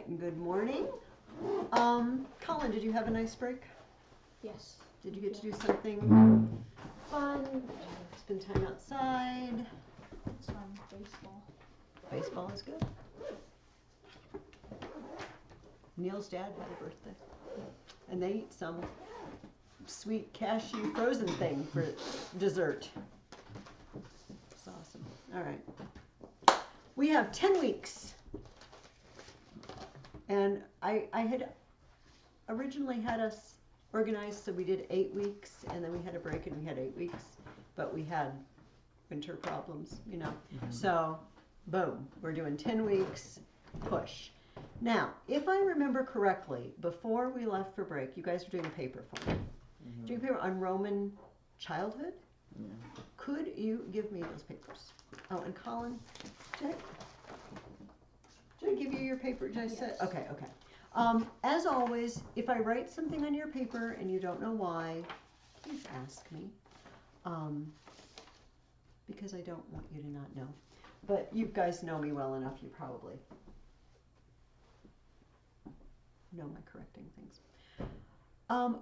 right, good morning. Colin, did you have a nice break? Yes. Did you get to do something fun? Spend time outside? It's fun. Baseball. Baseball is good. Neil's dad had a birthday. And they eat some sweet cashew frozen thing for dessert. It's awesome. All right. We have 10 weeks. And I had originally had us organized so we did 8 weeks and then we had a break and we had 8 weeks. But we had winter problems, you know. So, boom, we're doing 10 weeks, push. Now, if I remember correctly, before we left for break, you guys were doing a paper for me. Doing a paper on Roman childhood? Yeah. Could you give me those papers? Oh, and Colin, did I give you your paper? Did I say? Yes. Okay, okay. As always, if I write something on your paper and you don't know why, please ask me. Because I don't want you to not know. But you guys know me well enough, you probably know my correcting things.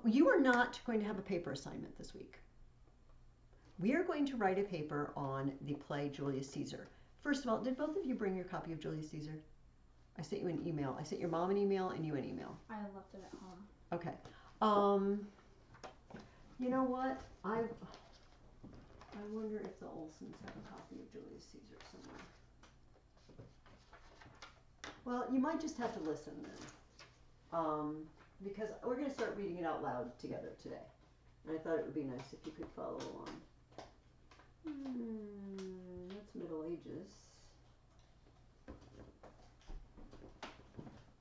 You are not going to have a paper assignment this week. We are going to write a paper on the play Julius Caesar. First of all, did both of you bring your copy of Julius Caesar? I sent you an email. I sent your mom an email and you an email. I left it at home. Okay. You know what? I wonder if the Olsons have a copy of Julius Caesar somewhere. Well, you might just have to listen then. Because we're going to start reading it out loud together today. And I thought it would be nice if you could follow along. That's Middle Ages.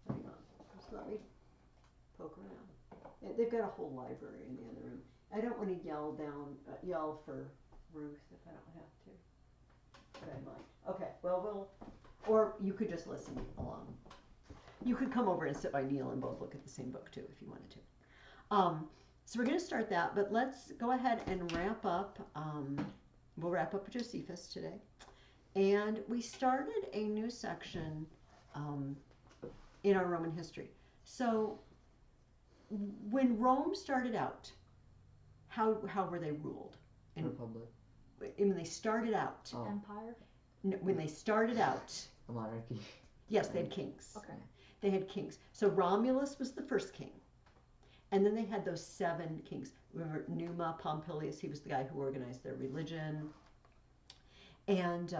Hang on. Just let me poke around. They've got a whole library in the other room. I don't want to yell for Ruth if I don't have to. But I might. Okay, well, or you could just listen along. You could come over and sit by Neil and both look at the same book too if you wanted to. So we're going to start that, but let's go ahead and wrap up. We'll wrap up Josephus today. And we started a new section in our Roman history. So when Rome started out, how were they ruled? Republic. When they started out. Oh. Empire? No, when they started out. A monarchy. Yes, they had kings. Okay. They had kings. So Romulus was the first king. And then they had those 7 kings. Remember Numa Pompilius, he was the guy who organized their religion. And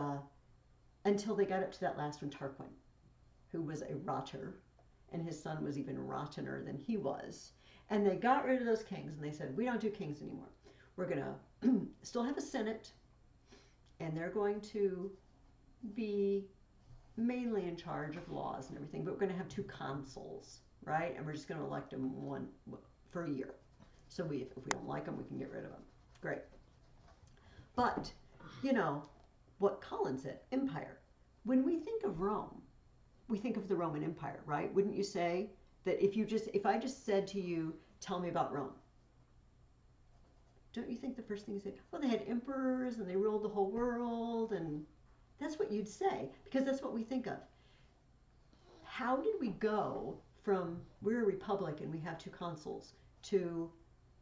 until they got up to that last one, Tarquin, who was a rotter. And his son was even rottener than he was. And they got rid of those kings and they said, we don't do kings anymore. We're going to still have a senate. And they're going to be mainly in charge of laws and everything, but we're going to have 2 consuls, right? And we're just going to elect them one for a year. So if we don't like them, we can get rid of them. Great. But, you know, what Colin said, empire. When we think of Rome, we think of the Roman Empire, right? Wouldn't you say that if I just said to you, tell me about Rome, don't you think the first thing you say, well, they had emperors and they ruled the whole world, and that's what you'd say, because that's what we think of. How did we go from we're a republic and we have 2 consuls to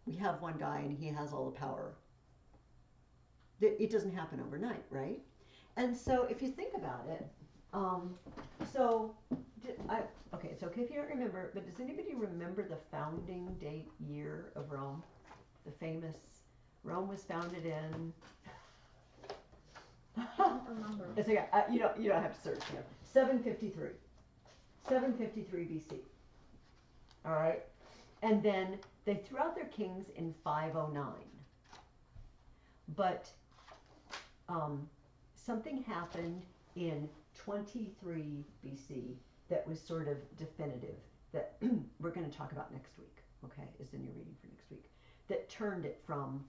we have one guy and he has all the power? It doesn't happen overnight, right? And so if you think about it, okay, it's okay if you don't remember, but does anybody remember the founding date year of Rome? The famous Rome was founded in. I don't remember. It's okay. You don't have to search here. 753. 753 BC. All right, and then they threw out their kings in 509. But something happened in 23 BC that was sort of definitive that we're going to talk about next week. Okay, is in your reading for next week. That turned it from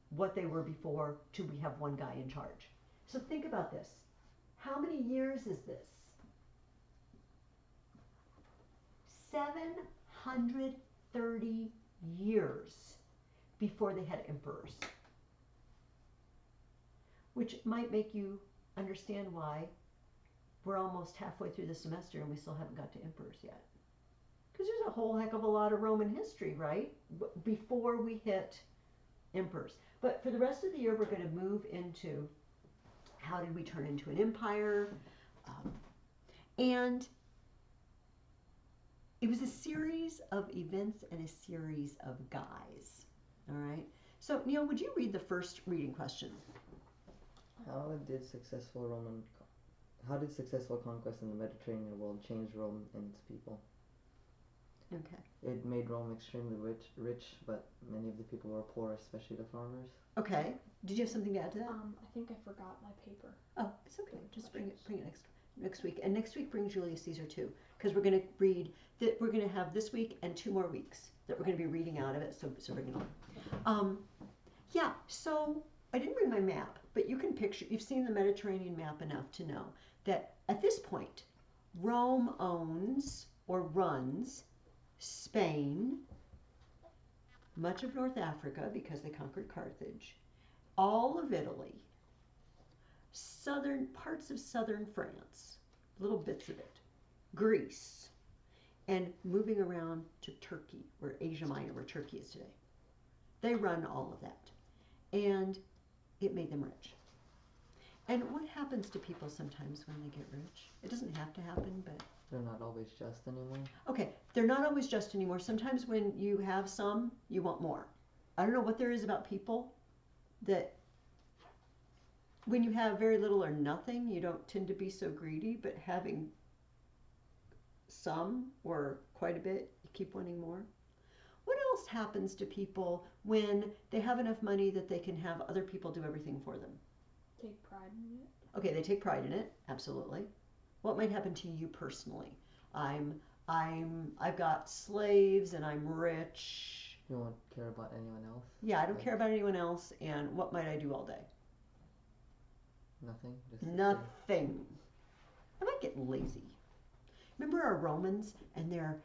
what they were before to we have one guy in charge. So think about this. How many years is this? 730 years before they had emperors. Which might make you understand why we're almost halfway through the semester and we still haven't got to emperors yet. Because there's a whole heck of a lot of Roman history, right? Before we hit emperors. But for the rest of the year, we're going to move into how did we turn into an empire? And it was a series of events and a series of guys. All right. So, Neil, would you read the first reading question? How did successful conquest in the Mediterranean world change Rome and its people? Okay. It made Rome extremely rich, but many of the people were poor, especially the farmers. Okay. Did you have something to add to that? I think I forgot my paper. Oh, it's okay. Just bring it next week. And next week bring Julius Caesar too, because we're going to read that. We're going to have this week and 2 more weeks that we're going to be reading out of it. So bring it on. Yeah. So I didn't bring my map, but you can picture. You've seen the Mediterranean map enough to know that at this point, Rome owns or runs Spain, much of North Africa because they conquered Carthage, all of Italy, southern parts of southern France, little bits of it, Greece, and moving around to Turkey, or Asia Minor, where Turkey is today. They run all of that, and it made them rich. And what happens to people sometimes when they get rich? It doesn't have to happen, but they're not always just anymore. Okay, they're not always just anymore. Sometimes when you have some, you want more. I don't know what there is about people that when you have very little or nothing, you don't tend to be so greedy, but having some or quite a bit, you keep wanting more. What else happens to people when they have enough money that they can have other people do everything for them? Take pride in it. Okay, they take pride in it, absolutely. What might happen to you personally? I've got slaves and I'm rich. You won't care about anyone else? Yeah, I don't care about anyone else, and what might I do all day? Nothing? Nothing. I might get lazy. Remember our Romans, and they're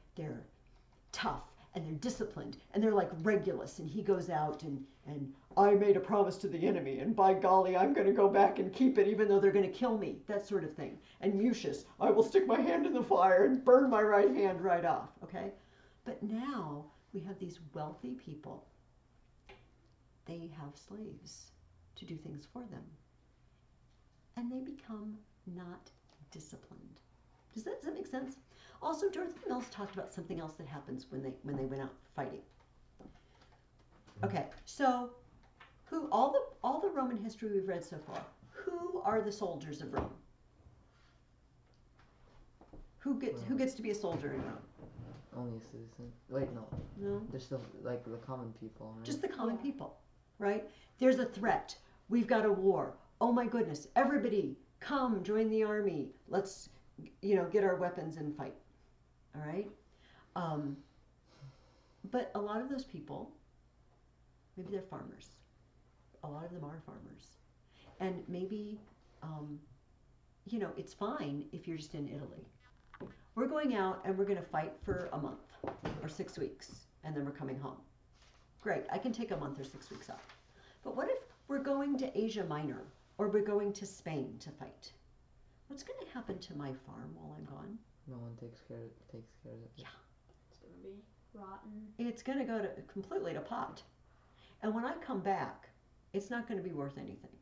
tough and they're disciplined and they're like Regulus, and he goes out and I made a promise to the enemy and by golly I'm going to go back and keep it even though they're going to kill me, that sort of thing. And Mucius, I will stick my hand in the fire and burn my right hand right off. Okay, but now we have these wealthy people. They have slaves to do things for them, and they become not disciplined. Does that make sense? Also, Dorothy Mills talked about something else that happens when they went out fighting. Okay, so all the Roman history we've read so far, who are the soldiers of Rome? Who gets to be a soldier in Rome? Only a citizen. Wait, no. No. Just the common people, right? Just the common people, right? There's a threat. We've got a war. Oh my goodness! Everybody, come join the army. Let's get our weapons and fight. All right. But a lot of those people, maybe they're farmers. A lot of them are farmers, and maybe it's fine if you're just in Italy. We're going out and we're going to fight for a month or 6 weeks, and then we're coming home. Great, I can take a month or 6 weeks off. But what if we're going to Asia Minor or we're going to Spain to fight? What's going to happen to my farm while I'm gone? No one takes care of it. Yeah. It's going to be rotten. It's going to go completely to pot. And when I come back, it's not going to be worth anything.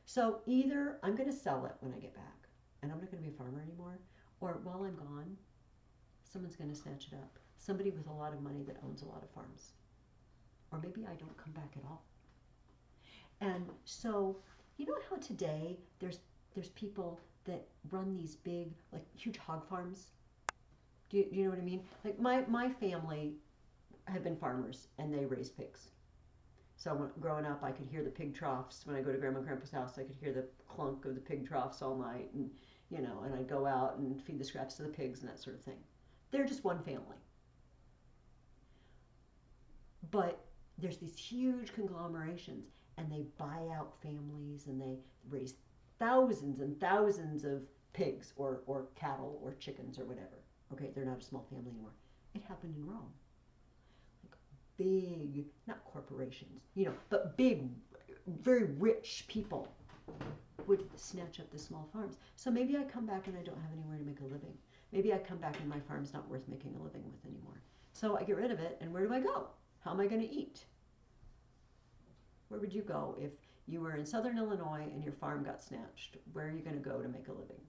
So either I'm going to sell it when I get back, and I'm not going to be a farmer anymore, or while I'm gone, someone's going to snatch it up. Somebody with a lot of money that owns a lot of farms. Or maybe I don't come back at all. And so, you know how today there's people that run these big, like huge hog farms? Do you know what I mean? Like my family have been farmers and they raise pigs. So growing up, I could hear the pig troughs. When I go to Grandma and Grandpa's house, I could hear the clunk of the pig troughs all night, and and I'd go out and feed the scraps to the pigs and that sort of thing. They're just one family. But there's these huge conglomerations, and they buy out families, and they raise thousands and thousands of pigs or cattle or chickens or whatever. Okay, they're not a small family anymore. It happened in Rome. Like big, not corporations, but big, very rich people would snatch up the small farms. So maybe I come back and I don't have anywhere to make a living. Maybe I come back and my farm's not worth making a living with anymore. So I get rid of it, and where do I go? How am I going to eat? Where would you go if you were in southern Illinois and your farm got snatched? Where are you going to go to make a living?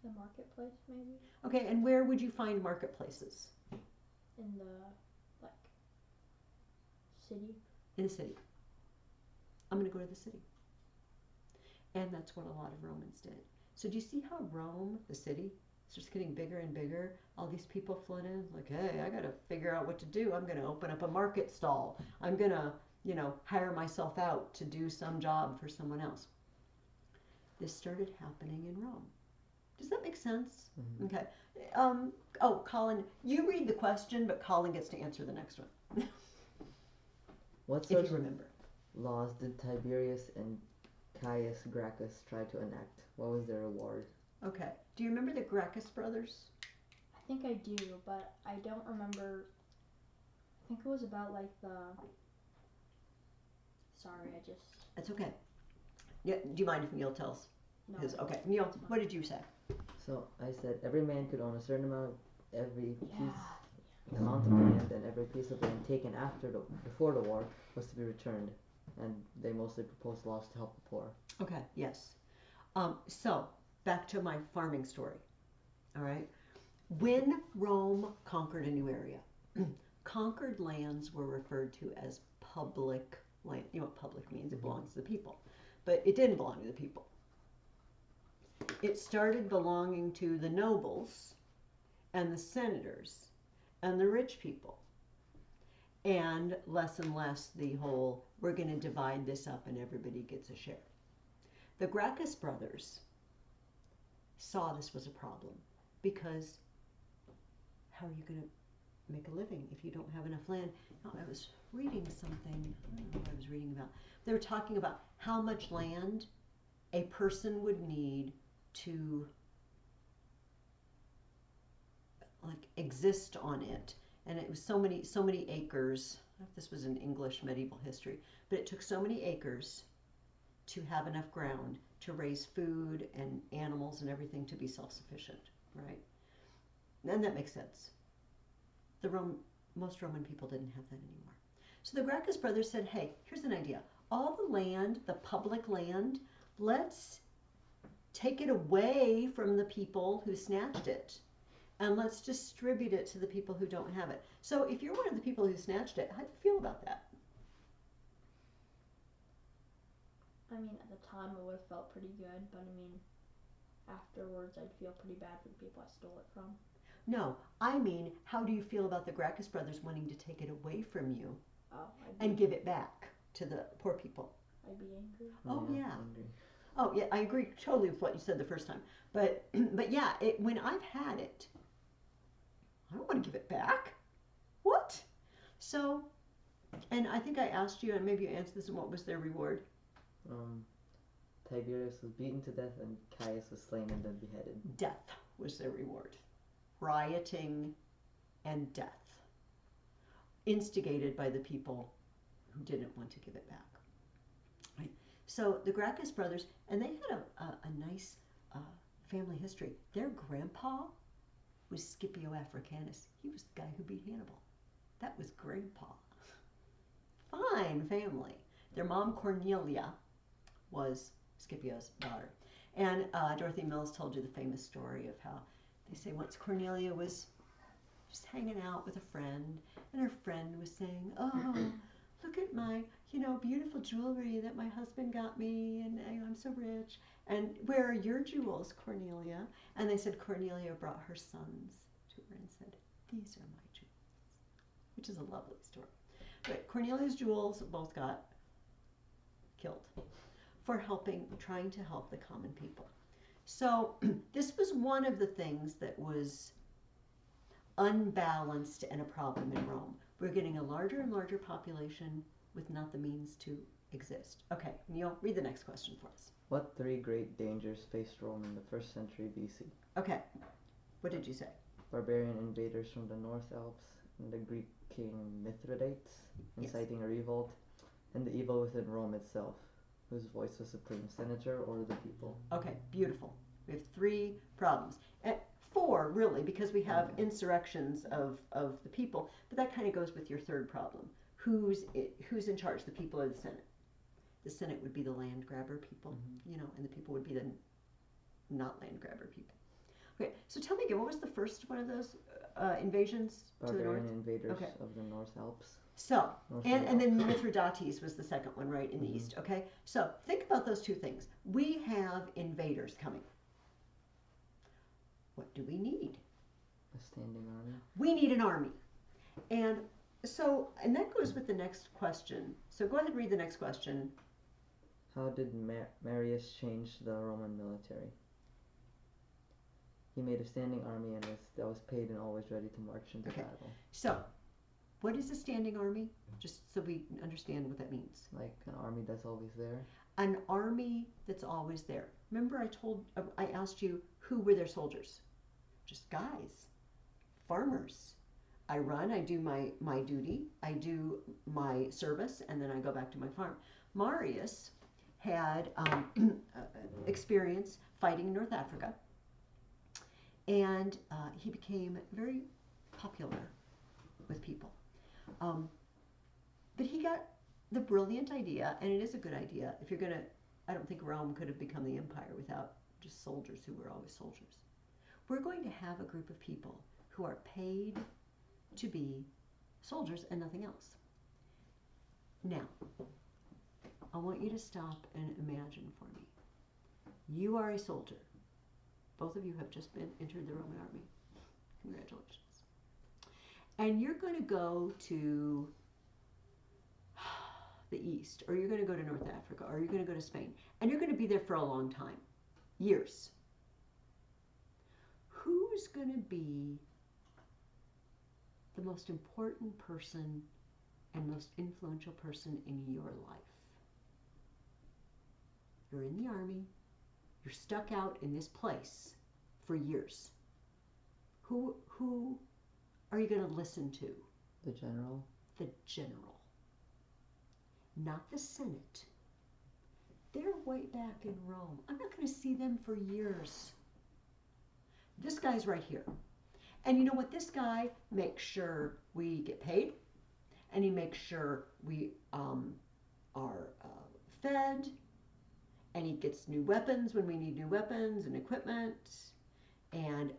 The marketplace, maybe? Okay, and where would you find marketplaces? In the, like, city? In the city. I'm going to go to the city. And that's what a lot of Romans did. So do you see how Rome, the city, is just getting bigger and bigger? All these people flood in, like, hey, I got to figure out what to do. I'm going to open up a market stall. I'm going to, hire myself out to do some job for someone else. This started happening in Rome. Does that make sense? Mm-hmm. Okay. Colin, you read the question, but Colin gets to answer the next one. What If sorts you of remember. laws did Tiberius and Caius Gracchus try to enact? What was their reward? Okay. Do you remember the Gracchus brothers? I think I do, but I don't remember. I think it was about, like, Sorry, I just... That's okay. Yeah. Do you mind if Neil tells No. his? Okay. Neil, what did you say? So I said every man could own a certain amount of every Yeah. amount of land, and every piece of land taken before the war was to be returned. And they mostly proposed laws to help the poor. Okay. Yes. So back to my farming story. All right. When Rome conquered a new area, conquered lands were referred to as public land. You know what public means? It belongs to the people. But it didn't belong to the people. It started belonging to the nobles and the senators and the rich people. And less the whole, we're going to divide this up and everybody gets a share. The Gracchus brothers saw this was a problem because how are you going to make a living if you don't have enough land? I was reading something, I don't know what I was reading about. They were talking about how much land a person would need to exist on it. And it was so many acres. I don't know if this was in English medieval history, but it took so many acres to have enough ground to raise food and animals and everything to be self-sufficient, right? And that makes sense. Most Roman people didn't have that anymore. So the Gracchus brothers said, hey, here's an idea. All the land, the public land, let's take it away from the people who snatched it and let's distribute it to the people who don't have it. So if you're one of the people who snatched it, how do you feel about that? I mean, at the time it would have felt pretty good, but I mean, afterwards I'd feel pretty bad for the people I stole it from. No, I mean, how do you feel about the Gracchus brothers wanting to take it away from you and give it back to the poor people? I'd be angry. Oh, yeah. Angry. Oh, yeah, I agree totally with what you said the first time. But yeah, when I've had it, I don't want to give it back. What? So, and I think I asked you, and maybe you answered this, and what was their reward? Tiberius was beaten to death, and Caius was slain and then beheaded. Death was their reward. Rioting and death. Instigated by the people who didn't want to give it back. Right? So the Gracchus brothers, and they had a nice family history. Their grandpa was Scipio Africanus. He was the guy who beat Hannibal. That was grandpa. Fine family. Their mom, Cornelia, was Scipio's daughter. And Dorothy Mills told you the famous story of how they say once Cornelia was just hanging out with a friend, and her friend was saying, oh, look at my, beautiful jewelry that my husband got me, and I'm so rich. And where are your jewels, Cornelia? And they said Cornelia brought her sons to her and said, these are my jewels, which is a lovely story. But Cornelia's jewels both got killed for trying to help the common people. So this was one of the things that was unbalanced and a problem in Rome. We're getting a larger and larger population with not the means to exist. Okay, Neil, read the next question for us. What three great dangers faced Rome in the 1st century BC? Okay, what did you say? Barbarian invaders from the North Alps, and the Greek king Mithridates inciting a revolt, and the evil within Rome itself. whose voice was supreme, senator or the people? Okay, beautiful. We have 3 problems. 4, really, because we have insurrections of the people, but that kind of goes with your third problem. Who's in charge, the people or the Senate? The Senate would be the land grabber people, you know, and the people would be the not land grabber people. Okay, so tell me again, what was the first one of those invasions to the north? Barbarian invaders of the North Alps. So, and then Mithridates was the second one, right, in the east, okay? So, think about those 2 things. We have invaders coming. What do we need? A standing army. We need an army. And so, and that goes with the next question. So go ahead and read the next question. How did Marius change the Roman military? He made a standing army that was paid and always ready to march into battle. So, what is a standing army? Just so we understand what that means. Like an army that's always there? An army that's always there. Remember I asked you, who were their soldiers? Just guys, farmers. I run, I do my duty, I do my service, and then I go back to my farm. Marius had experience fighting in North Africa, and he became very popular with people. But he got the brilliant idea, and it is a good idea, if you're going to, I don't think Rome could have become the empire without just soldiers who were always soldiers. We're going to have a group of people who are paid to be soldiers and nothing else. Now, I want you to stop and imagine for me. You are a soldier. Both of you have just entered the Roman army. Congratulations. And you're going to go to the east, or you're going to go to North Africa, or you're going to go to Spain, and you're going to be there for a long time, years. Who's going to be the most important person and most influential person in your life? You're in the army. You're stuck out in this place for years. Who are you going to listen to? The general. The general. Not the Senate. They're way back in Rome. I'm not going to see them for years. This guy's right here. And you know what? This guy makes sure we get paid, and he makes sure we are fed, and he gets new weapons when we need new weapons and equipment, and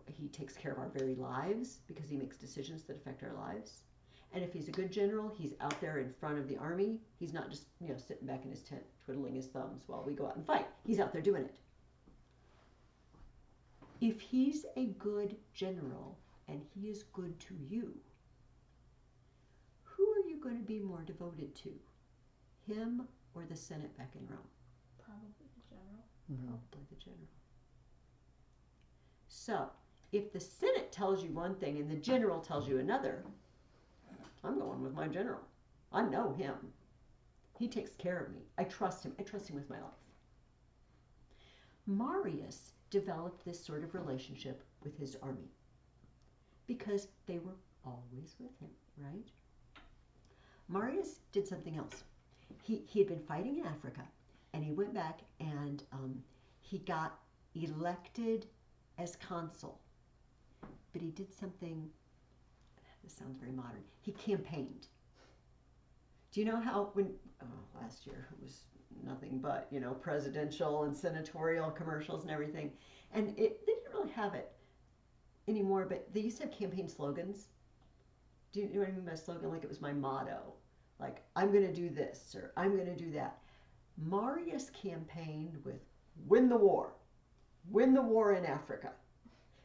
he takes care of our very lives because he makes decisions that affect our lives. And if he's a good general, he's out there in front of the army. He's not just, sitting back in his tent twiddling his thumbs while we go out and fight. He's out there doing it. If he's a good general and he is good to you, who are you going to be more devoted to? Him or the Senate back in Rome? Probably the general. Probably the general. So, if the Senate tells you one thing and the general tells you another, I'm going with my general. I know him. He takes care of me. I trust him. I trust him with my life. Marius developed this sort of relationship with his army because they were always with him, right? Marius did something else. He had been fighting in Africa, and he went back and he got elected as consul. But he did something, this sounds very modern, he campaigned. Do you know how last year it was nothing but, presidential and senatorial commercials and everything. And they didn't really have it anymore, but they used to have campaign slogans. Do you know what I mean by slogan? Like it was my motto. Like, I'm going to do this, or I'm going to do that. Marius campaigned with win the war in Africa,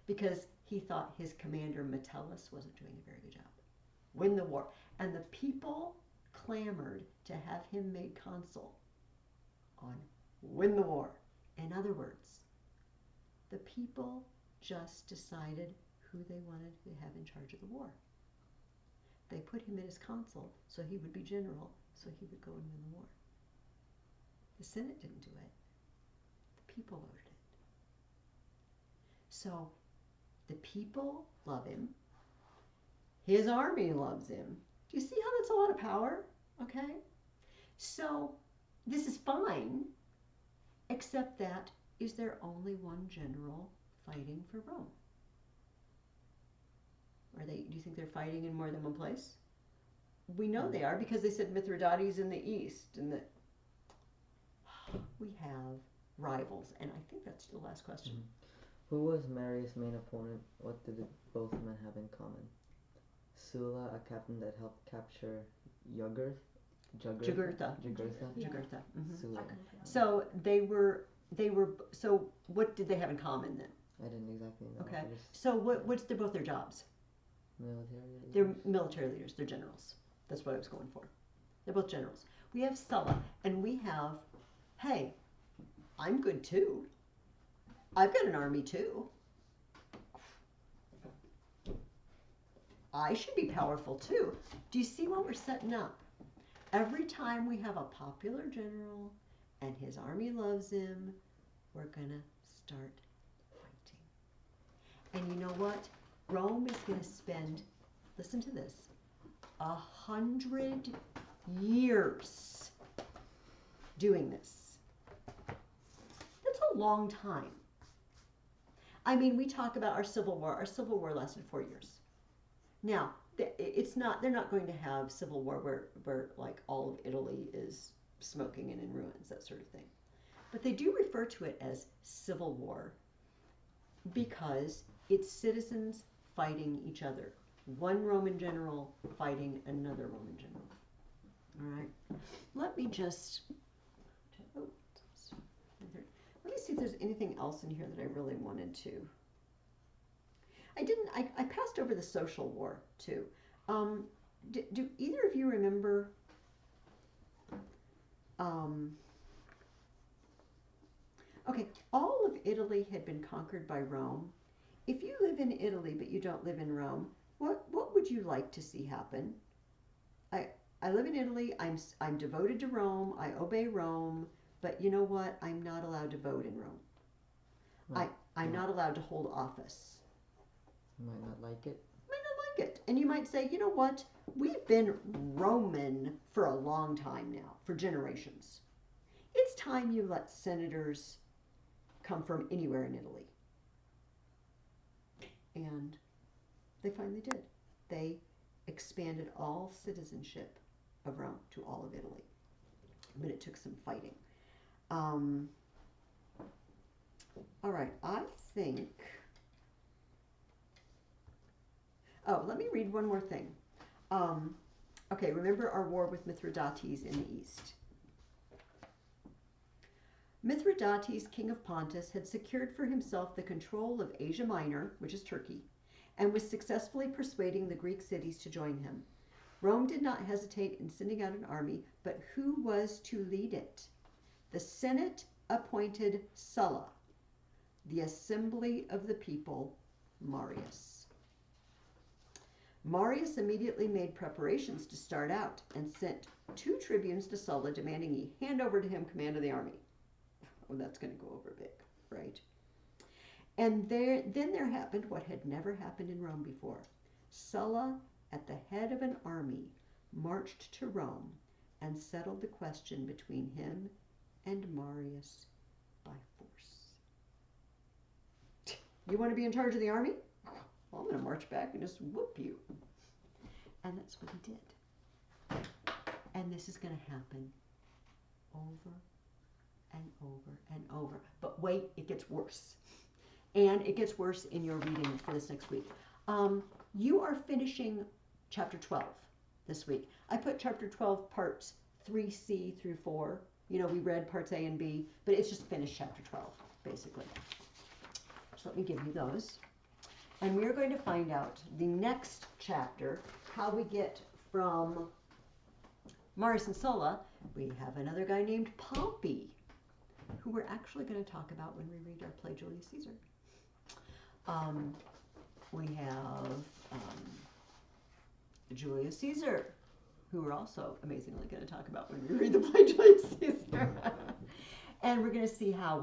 because he thought his commander Metellus wasn't doing a very good job. Win the war. And the people clamored to have him made consul on win the war. In other words, the people just decided who they wanted to have in charge of the war. They put him in as consul so he would be general, so he would go and win the war. The Senate didn't do it. The people voted it. So the people love him. His army loves him. Do you see how that's a lot of power? Okay? So this is fine, except that is there only one general fighting for Rome? Do you think they're fighting in more than one place? We know they are because they said Mithridates in the east, and that we have rivals. And I think that's the last question. Who was Marius' main opponent? What did both men have in common? Sulla, a captain that helped capture Jugurtha. Jugurtha. Sulla. So they were. So what did they have in common then? I didn't exactly know. Okay. So what's both their jobs? Military leaders. They're military leaders. They're generals. That's what I was going for. They're both generals. We have Sulla, and we have, hey, I'm good too. I've got an army too. I should be powerful too. Do you see what we're setting up? Every time we have a popular general and his army loves him, we're gonna start fighting. And you know what? Rome is gonna spend, listen to this, 100 years doing this. That's a long time. I mean, we talk about our Civil War. Our Civil War lasted 4 years. Now, it's not. They're not going to have Civil War where like all of Italy is smoking and in ruins, that sort of thing. But they do refer to it as Civil War because it's citizens fighting each other. One Roman general fighting another Roman general. All right. Let me just. Let me see if there's anything else in here that I really wanted to. I passed over the social war too. Do either of you remember okay, all of Italy had been conquered by Rome. If you live in Italy but you don't live in Rome, what would you like to see happen? I live in Italy. I'm devoted to Rome. I obey Rome. But you know what? I'm not allowed to vote in Rome. Right. I'm not allowed to hold office. You might not like it. Might not like it. And you might say, you know what? We've been Roman for a long time now, for generations. It's time you let senators come from anywhere in Italy. And they finally did. They expanded all citizenship of Rome to all of Italy. But it took some fighting. All right, I think. Oh, let me read one more thing. Okay, remember our war with Mithridates in the east. Mithridates, king of Pontus, had secured for himself the control of Asia Minor, which is Turkey, and was successfully persuading the Greek cities to join him. Rome did not hesitate in sending out an army, but who was to lead it? The Senate appointed Sulla, the assembly of the people, Marius. Marius immediately made preparations to start out and sent 2 tribunes to Sulla demanding he hand over to him command of the army. Oh, that's going to go over big, right? And then there happened what had never happened in Rome before. Sulla, at the head of an army, marched to Rome and settled the question between him and Marius by force. You want to be in charge of the army? Well, I'm going to march back and just whoop you. And that's what he did. And this is going to happen over and over and over. But wait, it gets worse. And it gets worse in your reading for this next week. You are finishing chapter 12 this week. I put chapter 12 parts 3C through 4. You know, we read parts A and B, but it's just finished chapter 12, basically. So let me give you those. And we're going to find out the next chapter, how we get from Marius and Sulla. We have another guy named Pompey, who we're actually going to talk about when we read our play Julius Caesar. We have Julius Caesar, who we're also amazingly going to talk about when we read the play Julius Caesar. And we're going to see how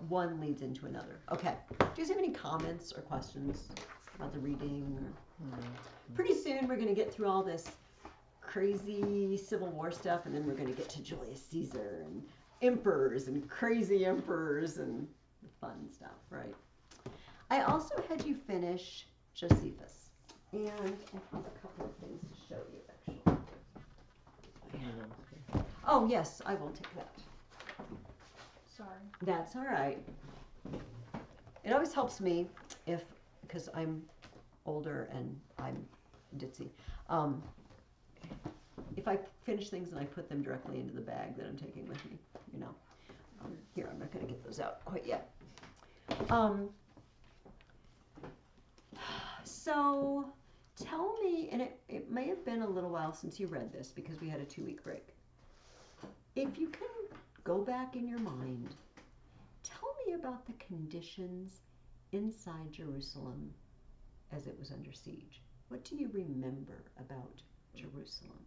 one leads into another. Okay. Do you guys have any comments or questions about the reading? Pretty soon we're going to get through all this crazy Civil War stuff, and then we're going to get to Julius Caesar and emperors and crazy emperors and the fun stuff, right? I also had you finish Josephus, and I have a couple of things to show you, actually. Oh, yes, I will take that. Sorry. That's all right. It always helps me because I'm older and I'm ditzy. If I finish things and I put them directly into the bag that I'm taking with me, you know. Here, I'm not going to get those out quite yet. So tell me, and it may have been a little while since you read this because we had a 2-week break. If you can go back in your mind, tell me about the conditions inside Jerusalem as it was under siege. What do you remember about Jerusalem?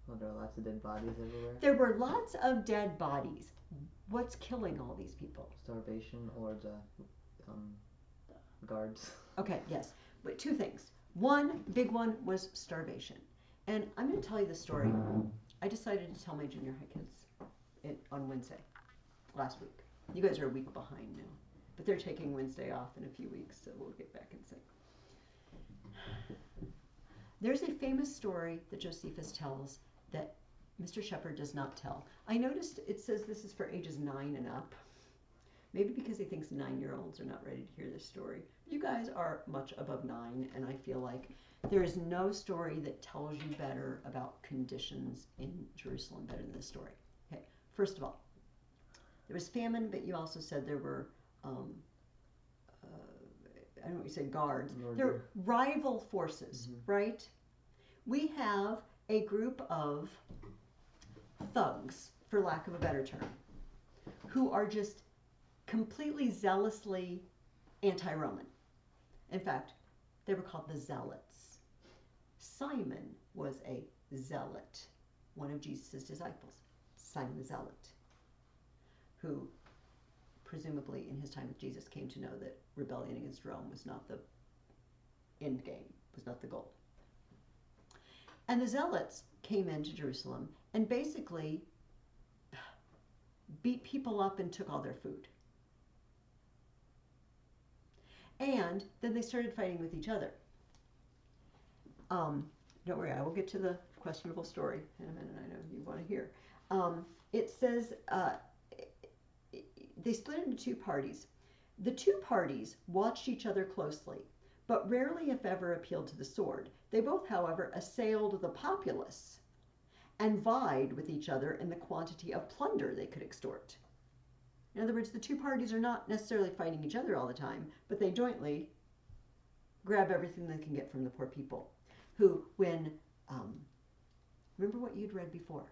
Well, there are lots of dead bodies everywhere. There were lots of dead bodies. What's killing all these people? Starvation or the guards. Okay, yes. But 2 things. One, big one, was starvation. And I'm going to tell you the story. I decided to tell my junior high kids on Wednesday, last week. You guys are a week behind now. But they're taking Wednesday off in a few weeks, so we'll get back in sync. There's a famous story that Josephus tells that Mr. Shepard does not tell. I noticed it says this is for ages 9 and up. Maybe because he thinks 9-year-olds are not ready to hear this story. You guys are much above 9, and I feel like there is no story that tells you better about conditions in Jerusalem better than this story. Okay, first of all, there was famine, but you also said there were, I don't know what you said, guards. They're rival forces, right? We have a group of thugs, for lack of a better term, who are just completely zealously anti-Roman. In fact, they were called the Zealots. Simon was a zealot, one of Jesus' disciples, Simon the Zealot, who presumably in his time with Jesus came to know that rebellion against Rome was not the end game, was not the goal. And the Zealots came into Jerusalem and basically beat people up and took all their food. And then they started fighting with each other. Don't worry, I will get to the questionable story in a minute. I know you want to hear. It says they split into 2 parties. The 2 parties watched each other closely, but rarely, if ever, appealed to the sword. They both, however, assailed the populace and vied with each other in the quantity of plunder they could extort. In other words, the 2 parties are not necessarily fighting each other all the time, but they jointly grab everything they can get from the poor people. Who, when, remember what you'd read before?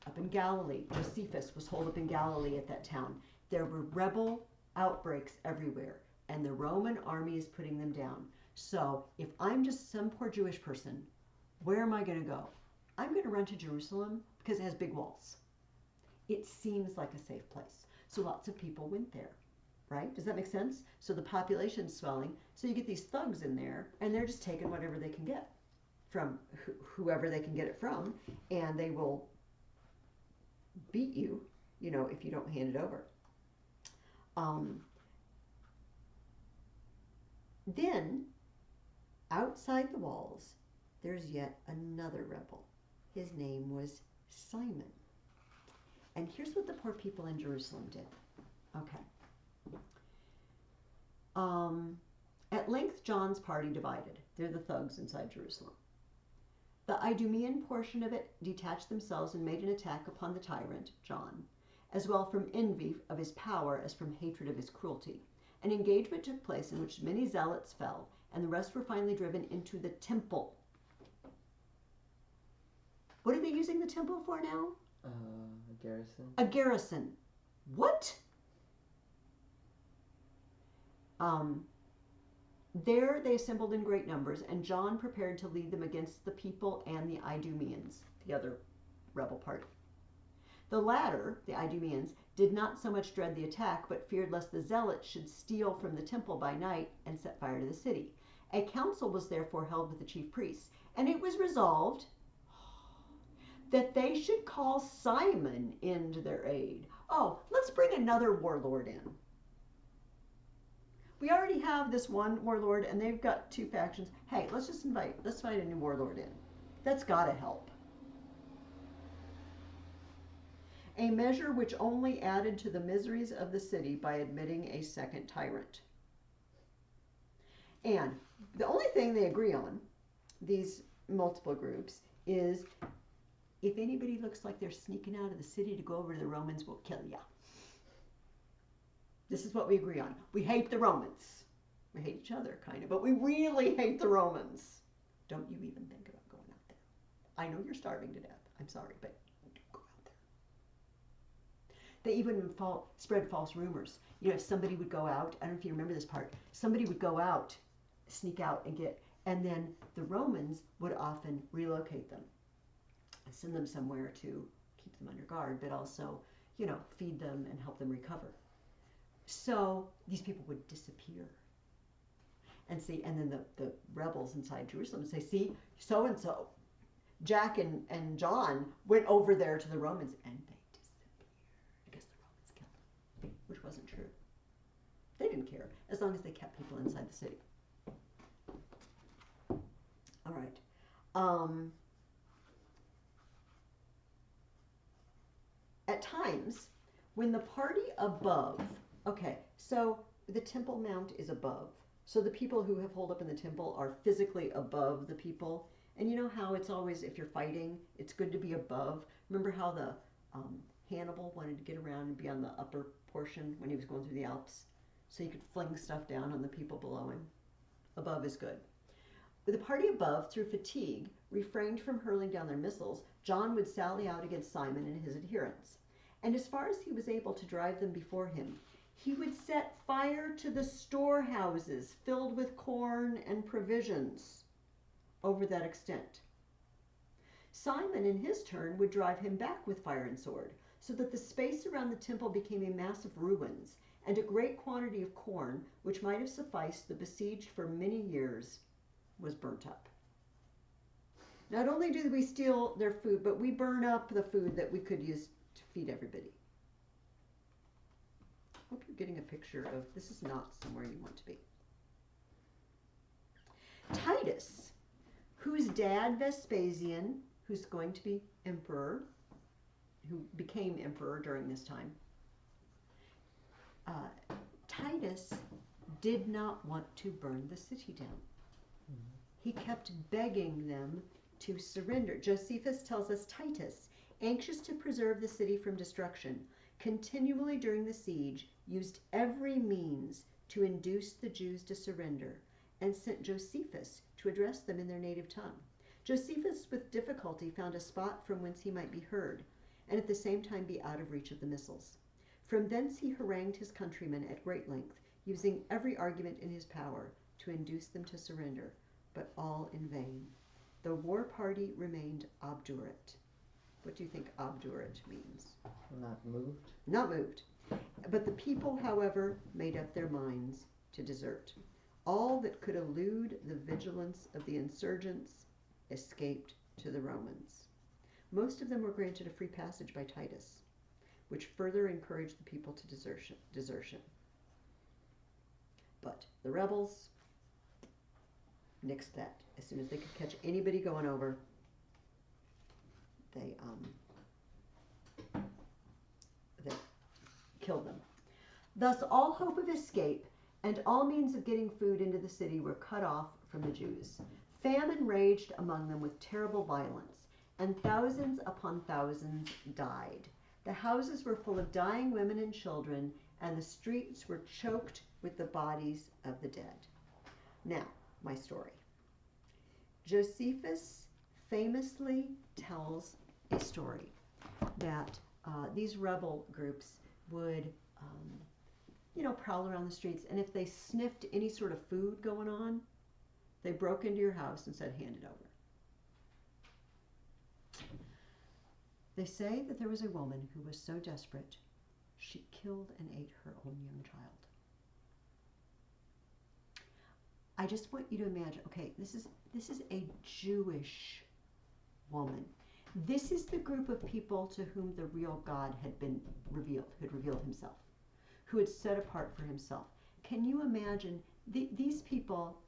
Up in Galilee, Josephus was holed up in Galilee at that town. There were rebel outbreaks everywhere, and the Roman army is putting them down. So if I'm just some poor Jewish person, where am I going to go? I'm going to run to Jerusalem because it has big walls. It seems like a safe place. So lots of people went there, right? Does that make sense? So the population's swelling. So you get these thugs in there, and they're just taking whatever they can get from whoever they can get it from, and they will beat you, if you don't hand it over. Then, outside the walls, there's yet another rebel. His name was Simon. And here's what the poor people in Jerusalem did. Okay. At length, John's party divided. They're the thugs inside Jerusalem. The Idumean portion of it detached themselves and made an attack upon the tyrant, John, as well from envy of his power as from hatred of his cruelty. An engagement took place in which many zealots fell, and the rest were finally driven into the temple. What are they using the temple for now? A garrison. A garrison. What? There they assembled in great numbers, and John prepared to lead them against the people and the Idumeans, the other rebel party. The latter, the Idumeans, did not so much dread the attack, but feared lest the zealots should steal from the temple by night and set fire to the city. A council was therefore held with the chief priests, and it was resolved that they should call Simon in to their aid. Oh, let's bring another warlord in. We already have this one warlord and they've got two factions. Hey, let's find a new warlord in. That's gotta help. A measure which only added to the miseries of the city by admitting a second tyrant. And the only thing they agree on, these multiple groups, is if anybody looks like they're sneaking out of the city to go over to the Romans, we'll kill ya. This is what we agree on. We hate the Romans. We hate each other, kind of, but we really hate the Romans. Don't you even think about going out there. I know you're starving to death. I'm sorry, but don't go out there. They even spread false rumors. You know, if somebody would go out, I don't know if you remember this part, somebody would go out, sneak out and then the Romans would often relocate them, send them somewhere to keep them under guard, but also, you know, feed them and help them recover. So these people would disappear. And then the rebels inside Jerusalem would say, see, so-and-so, Jack and John went over there to the Romans and they disappeared. I guess the Romans killed them, which wasn't true. They didn't care, as long as they kept people inside the city. All right. At times, when the party above, okay, so the Temple Mount is above. So the people who have holed up in the temple are physically above the people. And you know how it's always, if you're fighting, it's good to be above. Remember how the Hannibal wanted to get around and be on the upper portion when he was going through the Alps? So you could fling stuff down on the people below him. Above is good. With the party above, through fatigue, refrained from hurling down their missiles, John would sally out against Simon and his adherents. And as far as he was able to drive them before him, he would set fire to the storehouses filled with corn and provisions over that extent. Simon, in his turn, would drive him back with fire and sword, so that the space around the temple became a mass of ruins, and a great quantity of corn, which might have sufficed the besieged for many years, was burnt up. Not only do we steal their food, but we burn up the food that we could use to feed everybody. Hope you're getting a picture of this is not somewhere you want to be. Titus, whose dad Vespasian, who's going to be emperor, who became emperor during this time, Titus did not want to burn the city down. He kept begging them to surrender. Josephus tells us Titus, anxious to preserve the city from destruction, continually during the siege used every means to induce the Jews to surrender, and sent Josephus to address them in their native tongue. Josephus with difficulty found a spot from whence he might be heard, and at the same time be out of reach of the missiles. From thence he harangued his countrymen at great length, using every argument in his power to induce them to surrender, but all in vain. The war party remained obdurate. What do you think obdurate means? Not moved. Not moved. But the people, however, made up their minds to desert. All that could elude the vigilance of the insurgents escaped to the Romans. Most of them were granted a free passage by Titus, which further encouraged the people to desertion. But the rebels nixed that. As soon as they could catch anybody going over, they killed them. Thus all hope of escape and all means of getting food into the city were cut off from the Jews. Famine raged among them with terrible violence, and thousands upon thousands died. The houses were full of dying women and children, and the streets were choked with the bodies of the dead. Now, my story. Josephus famously tells a story that these rebel groups would, prowl around the streets, and if they sniffed any sort of food going on, they broke into your house and said, hand it over. They say that there was a woman who was so desperate, she killed and ate her own young child. I just want you to imagine, okay, this is a Jewish woman. This is the group of people to whom the real God had been revealed, who had revealed himself, who had set apart for himself. Can you imagine these people?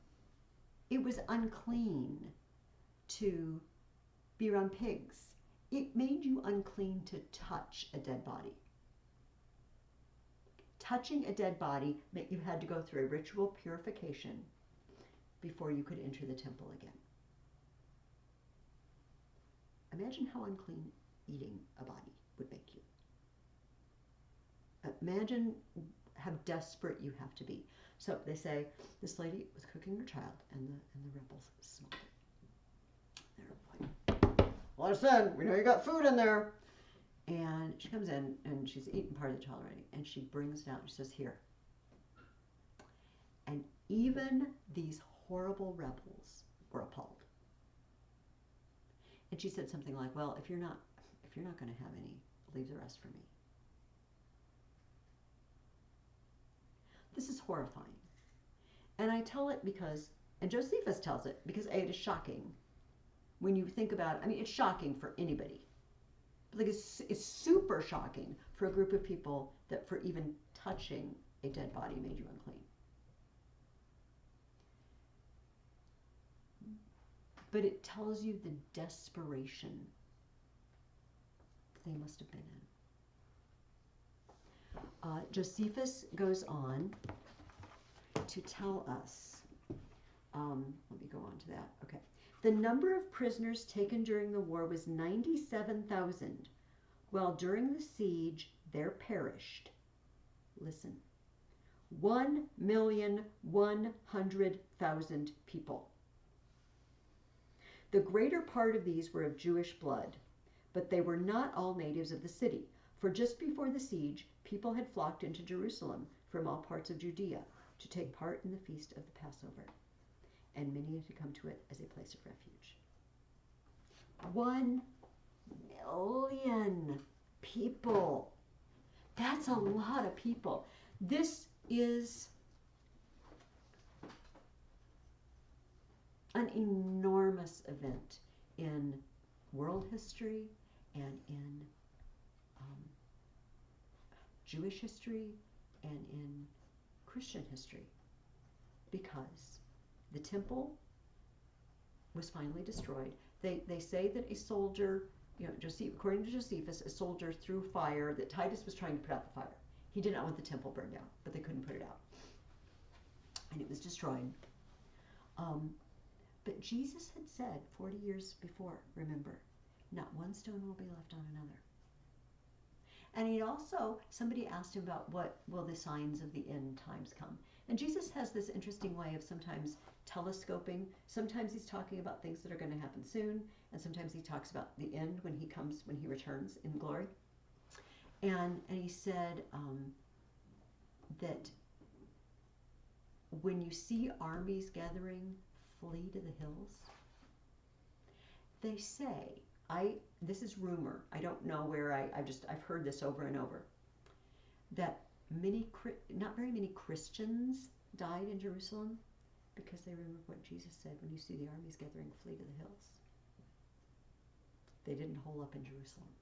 It was unclean to be around pigs. It made you unclean to touch a dead body. Touching a dead body meant you had to go through a ritual purification before you could enter the temple again. Imagine how unclean eating a body would make you. Imagine how desperate you have to be. So they say this lady was cooking her child, and the rebels smelled it. They're like, "Let us in. We know you got food in there." And she comes in, and she's eaten part of the child already, and she brings it out, and she says, "Here." And even these horrible rebels were appalled. And she said something like, "Well, if you're not going to have any, leave the rest for me." This is horrifying. And I tell it because, and Josephus tells it, because A, it is shocking when you think about it. I mean, it's shocking for anybody. Like it's super shocking for a group of people that for even touching a dead body made you unclean. But it tells you the desperation they must have been in. Josephus goes on to tell us, let me go on to that. Okay. The number of prisoners taken during the war was 97,000, while during the siege there perished, listen, 1,100,000 people. The greater part of these were of Jewish blood, but they were not all natives of the city, for just before the siege, people had flocked into Jerusalem from all parts of Judea to take part in the feast of the Passover, and many had come to it as a place of refuge. 1,000,000 people. That's a lot of people. This is an enormous event in world history and in Jewish history and in Christian history, because the temple was finally destroyed. They say that a soldier, according to Josephus, a soldier threw fire, that Titus was trying to put out the fire. He did not want the temple burned down, but they couldn't put it out. And it was destroyed. But Jesus had said 40 years before, remember, not one stone will be left on another. And he also, somebody asked him about what will the signs of the end times come. And Jesus has this interesting way of sometimes telescoping. Sometimes he's talking about things that are going to happen soon, and sometimes he talks about the end when he comes, when he returns in glory. And he said that when you see armies gathering, flee to the hills. They say, this is rumor, I don't know where, I've heard this over and over, that not very many Christians died in Jerusalem because they remember what Jesus said, when you see the armies gathering, flee to the hills. They didn't hole up in Jerusalem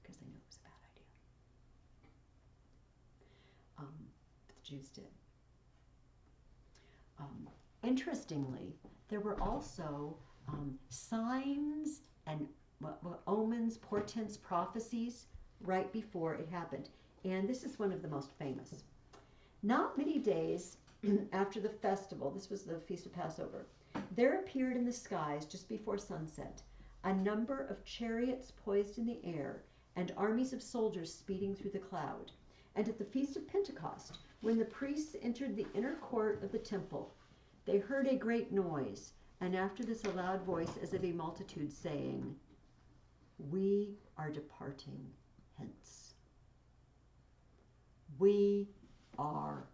because they knew it was a bad idea. But the Jews did. Interestingly, there were also signs and omens, portents, prophecies right before it happened. And this is one of the most famous. Not many days after the festival, this was the Feast of Passover, there appeared in the skies just before sunset a number of chariots poised in the air and armies of soldiers speeding through the cloud. And at the Feast of Pentecost, when the priests entered the inner court of the temple, they heard a great noise, and after this a loud voice as of a multitude saying, "We are departing hence. We are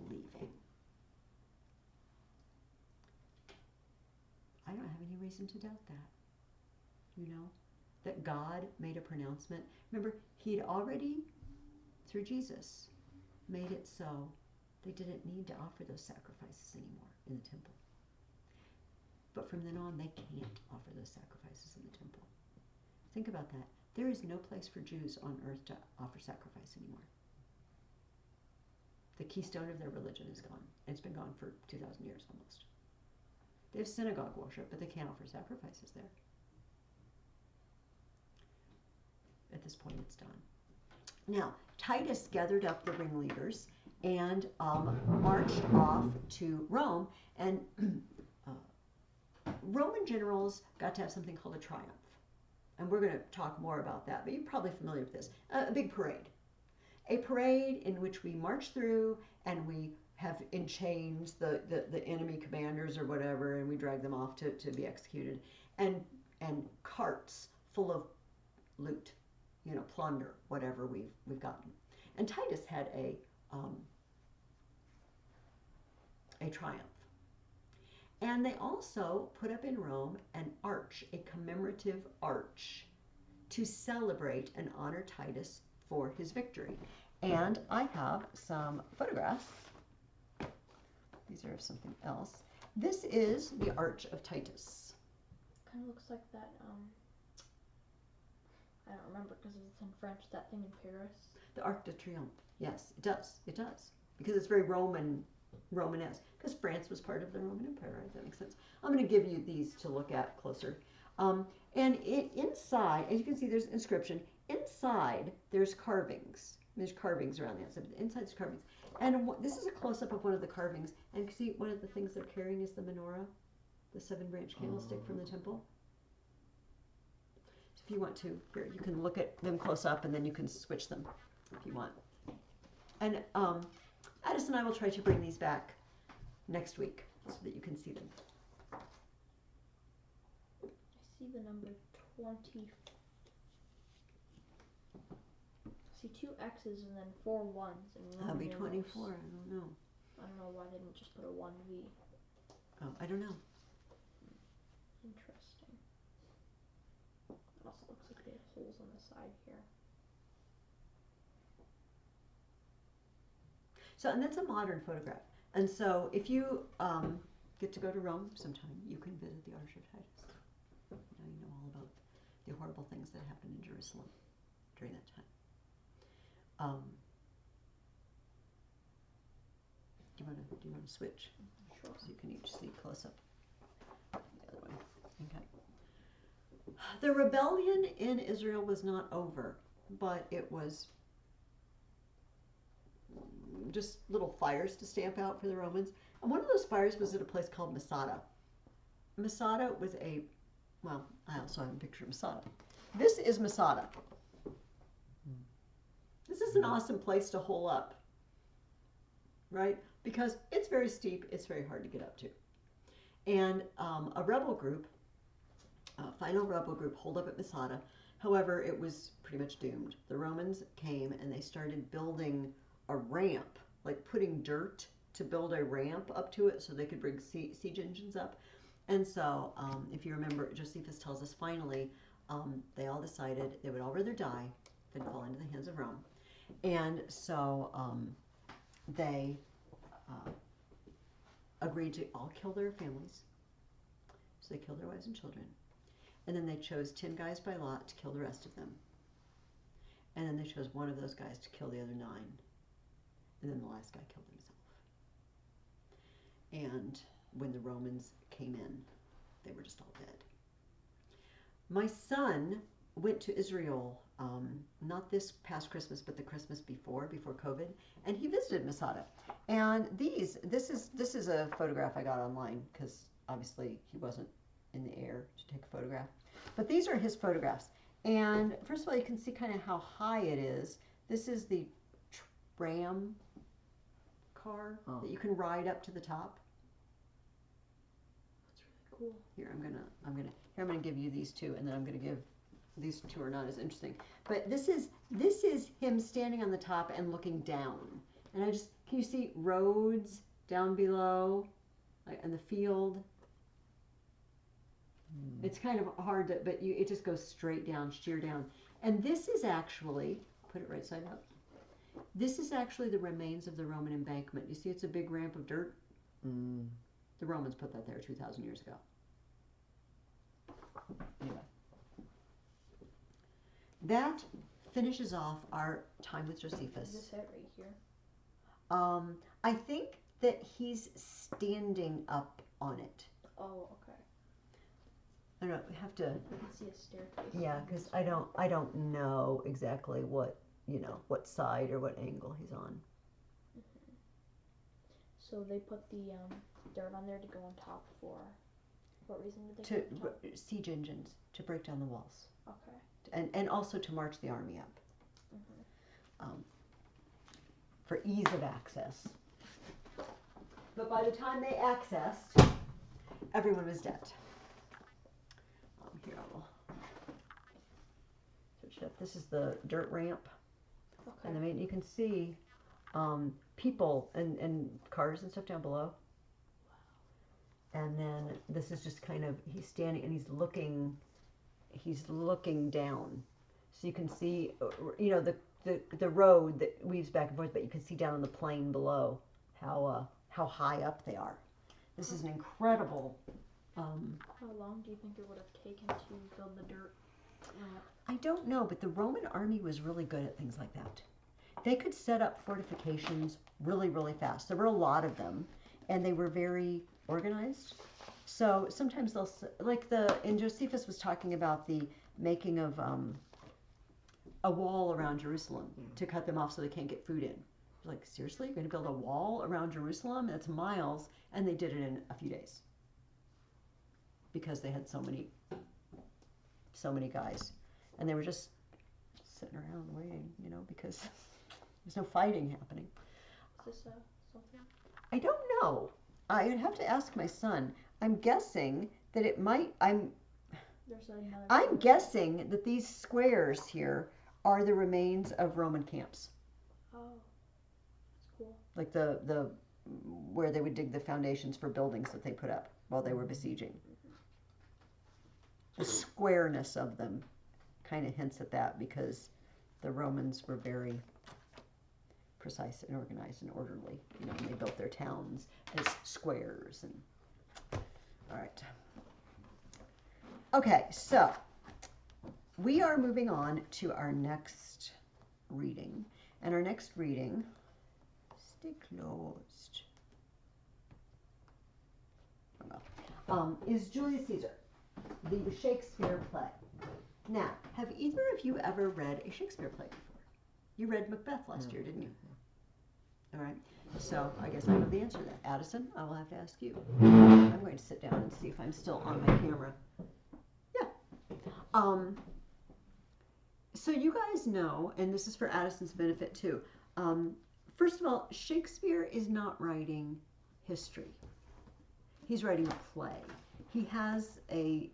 leaving." I don't have any reason to doubt that. That God made a pronouncement. Remember, he'd already, through Jesus, made it so they didn't need to offer those sacrifices anymore in the temple. But from then on, they can't offer those sacrifices in the temple. Think about that. There is no place for Jews on earth to offer sacrifice anymore. The keystone of their religion is gone. It's been gone for 2,000 years almost. They have synagogue worship, but they can't offer sacrifices there. At this point, it's done. Now, Titus gathered up the ringleaders and marched off to Rome, and Roman generals got to have something called a triumph. And we're going to talk more about that, but you're probably familiar with this. A big parade. A parade in which we march through and we have in chains the enemy commanders or whatever, and we drag them off to be executed. And carts full of loot, plunder, whatever we've gotten. And Titus had a triumph. And they also put up in Rome an arch, a commemorative arch, to celebrate and honor Titus for his victory. And I have some photographs. These are of something else. This is the Arch of Titus. Kind of looks like that, I don't remember because it's in French, that thing in Paris. The Arc de Triomphe. Yes, it does. It does. Because it's very Romanesque. Because France was part of the Roman Empire, right? That makes sense. I'm going to give you these to look at closer. And inside, as you can see, there's inscription. Inside, there's carvings. There's carvings around the outside. Inside, there's carvings. And this is a close-up of one of the carvings. And you can see one of the things they're carrying is the menorah, the 7-branch candlestick from the temple. So if you want to, here, you can look at them close up, and then you can switch them if you want. And Addis and I will try to bring these back next week so that you can see them. I see the number 20. I see 2 X's and then 4 1s. That'll be 24. I don't know. I don't know why they didn't just put a 1V. Oh, I don't know. Interesting. It also looks like they have holes on the side here. So, and that's a modern photograph. And so, if you get to go to Rome sometime, you can visit the Arch of Titus. Now you know all about the horrible things that happened in Jerusalem during that time. Do you want to switch? Sure. So you can each see close up. The other way. Okay. The rebellion in Israel was not over, but it was just little fires to stamp out for the Romans. And one of those fires was at a place called Masada. Masada was I also have a picture of Masada. This is Masada. This is an awesome place to hole up, right? Because it's very steep, it's very hard to get up to. And a rebel group, final rebel group, holed up at Masada. However, it was pretty much doomed. The Romans came and they started building a ramp, like putting dirt to build a ramp up to it so they could bring siege engines up. And so, if you remember, Josephus tells us finally, they all decided they would all rather die than fall into the hands of Rome. And so they agreed to all kill their families. So they killed their wives and children. And then they chose 10 guys by lot to kill the rest of them. And then they chose one of those guys to kill the other 9. And then the last guy killed himself. And when the Romans came in, they were just all dead. My son went to Israel, not this past Christmas, but the Christmas before COVID, and he visited Masada. And this is a photograph I got online because obviously he wasn't in the air to take a photograph. But these are his photographs. And first of all, you can see kind of how high it is. This is the tram car that you can ride up to the top. That's really cool. Here I'm gonna give you these 2, and then I'm gonna give these 2 are not as interesting. But this is him standing on the top and looking down. And can you see roads down below, like in the field? It's kind of hard to, but it just goes straight down, sheer down. And this is actually, put it right side up. This is actually the remains of the Roman embankment. You see, it's a big ramp of dirt. The Romans put that there 2,000 years ago. Anyway. that finishes off our time with Is Josephus. this it right here? I think that he's standing up on it. Oh, okay. I don't know. We have to. I can see a staircase. Yeah, because I don't know exactly what what side or what angle he's on. So they put the dirt on there to go on top for what reason did they To put it on top? siege engines to break down the walls, Okay. and also to march the army up Mhm. For ease of access. But by the time they accessed, everyone was dead. Here I will switch it up. This is the dirt ramp, Okay. and you can see people and cars and stuff down below. And then this is just kind of he's standing and he's looking down, so you can see the road that weaves back and forth, but you can see down on the plain below how high up they are. This is an incredible. How long do you think it would have taken to build the dirt ramp? I don't know, but the Roman army was really good at things like that. They could set up fortifications really, really fast. There were a lot of them, and they were very organized. So sometimes they'll, and Josephus was talking about the making of a wall around Jerusalem to cut them off so they can't get food in. Like, seriously, you're going to build a wall around Jerusalem? That's miles. And they did it in a few days because they had so many guys. And they were just sitting around waiting, because there's no fighting happening. Is this something? I don't know. I would have to ask my son. I'm guessing that it might. There's another. I'm guessing that these squares here are the remains of Roman camps. Oh, that's cool. Like the where they would dig the foundations for buildings that they put up while they were besieging. The squareness of them kind of hints at that because the Romans were very precise and organized and orderly. And they built their towns as squares. And all right. Okay, so we are moving on to our next reading, and our next reading. Stay closed. Is Julius Caesar, the Shakespeare play. Now, have either of you ever read a Shakespeare play before? You read Macbeth last year, didn't you? All right. So I guess I know the answer to that. Addison, I will have to ask you. I'm going to sit down and see if I'm still on my camera. Yeah. So you guys know, and this is for Addison's benefit too. First of all, Shakespeare is not writing history. He's writing a play. He has a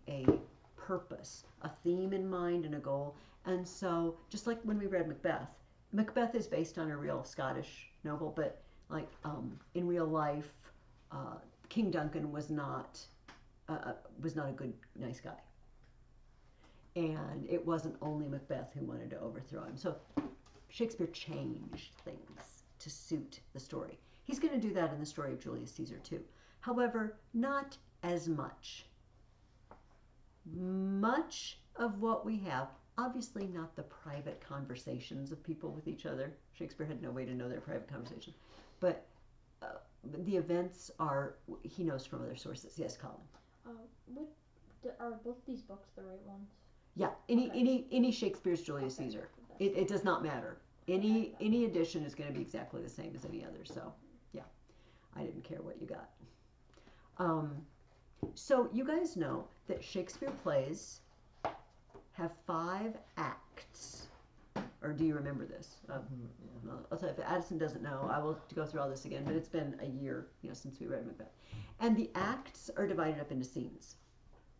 purpose, a theme in mind, and a goal. And so, just like when we read Macbeth, Macbeth is based on a real Scottish novel, but in real life, King Duncan was not a good, nice guy. And it wasn't only Macbeth who wanted to overthrow him. So Shakespeare changed things to suit the story. He's going to do that in the story of Julius Caesar too. However, not as much. Much of what we have, obviously not the private conversations of people with each other. Shakespeare had no way to know their private conversation. But the events he knows from other sources. Yes, Colin? Are both these books the right ones? Yeah, any Shakespeare's Julius Caesar. It does not matter. Any edition is going to be exactly the same as any other. So, yeah, I didn't care what you got. So you guys know that Shakespeare plays have 5 acts. Or do you remember this? I'll tell you, if Addison doesn't know, I will go through all this again, but it's been a year since we read Macbeth. And the acts are divided up into scenes.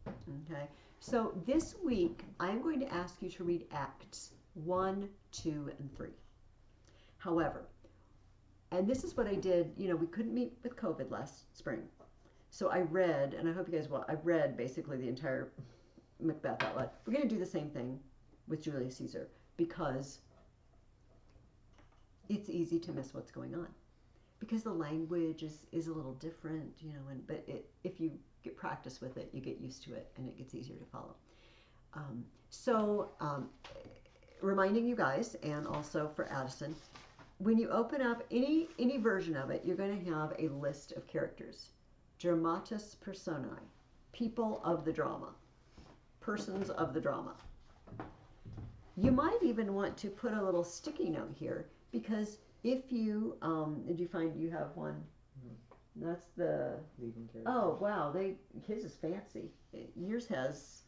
Okay? So this week, I'm going to ask you to read acts 1, 2, and 3. However, and this is what I did, we couldn't meet with COVID last spring. So I read, and I hope you guys will, I read basically the entire Macbeth out loud. We're going to do the same thing with Julius Caesar because it's easy to miss what's going on. Because the language is a little different, but if you get practice with it, you get used to it, and it gets easier to follow. reminding you guys, and also for Addison, when you open up any version of it, you're going to have a list of characters. Dramatis personae, people of the drama, persons of the drama. You might even want to put a little sticky note here, because if you, did you find you have one? That's the Leading character. Oh wow, his is fancy. Yours has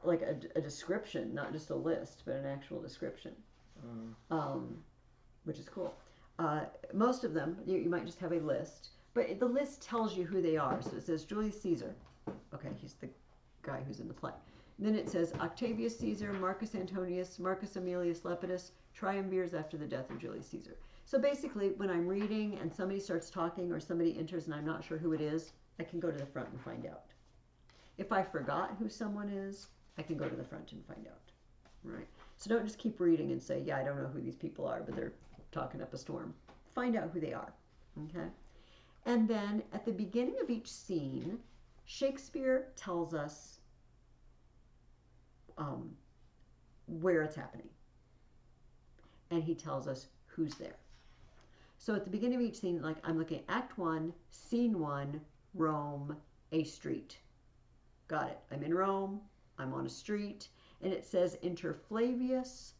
like a description, not just a list, but an actual description, which is cool. Most of them, you might just have a list, but the list tells you who they are. So it says Julius Caesar. Okay, he's the guy who's in the play. And then it says Octavius Caesar, Marcus Antonius, Marcus Aemilius Lepidus, triumvirs after the death of Julius Caesar. So basically, when I'm reading and somebody starts talking or somebody enters and I'm not sure who it is, I can go to the front and find out. If I forgot who someone is, I can go to the front and find out. Right? So don't just keep reading and say, yeah, I don't know who these people are, but they're talking up a storm. Find out who they are. Okay? And then at the beginning of each scene, Shakespeare tells us where it's happening. And he tells us who's there. So at the beginning of each scene, like I'm looking at Act 1, Scene 1, Rome, a street. Got it. I'm in Rome. I'm on a street. And it says enter Flavius,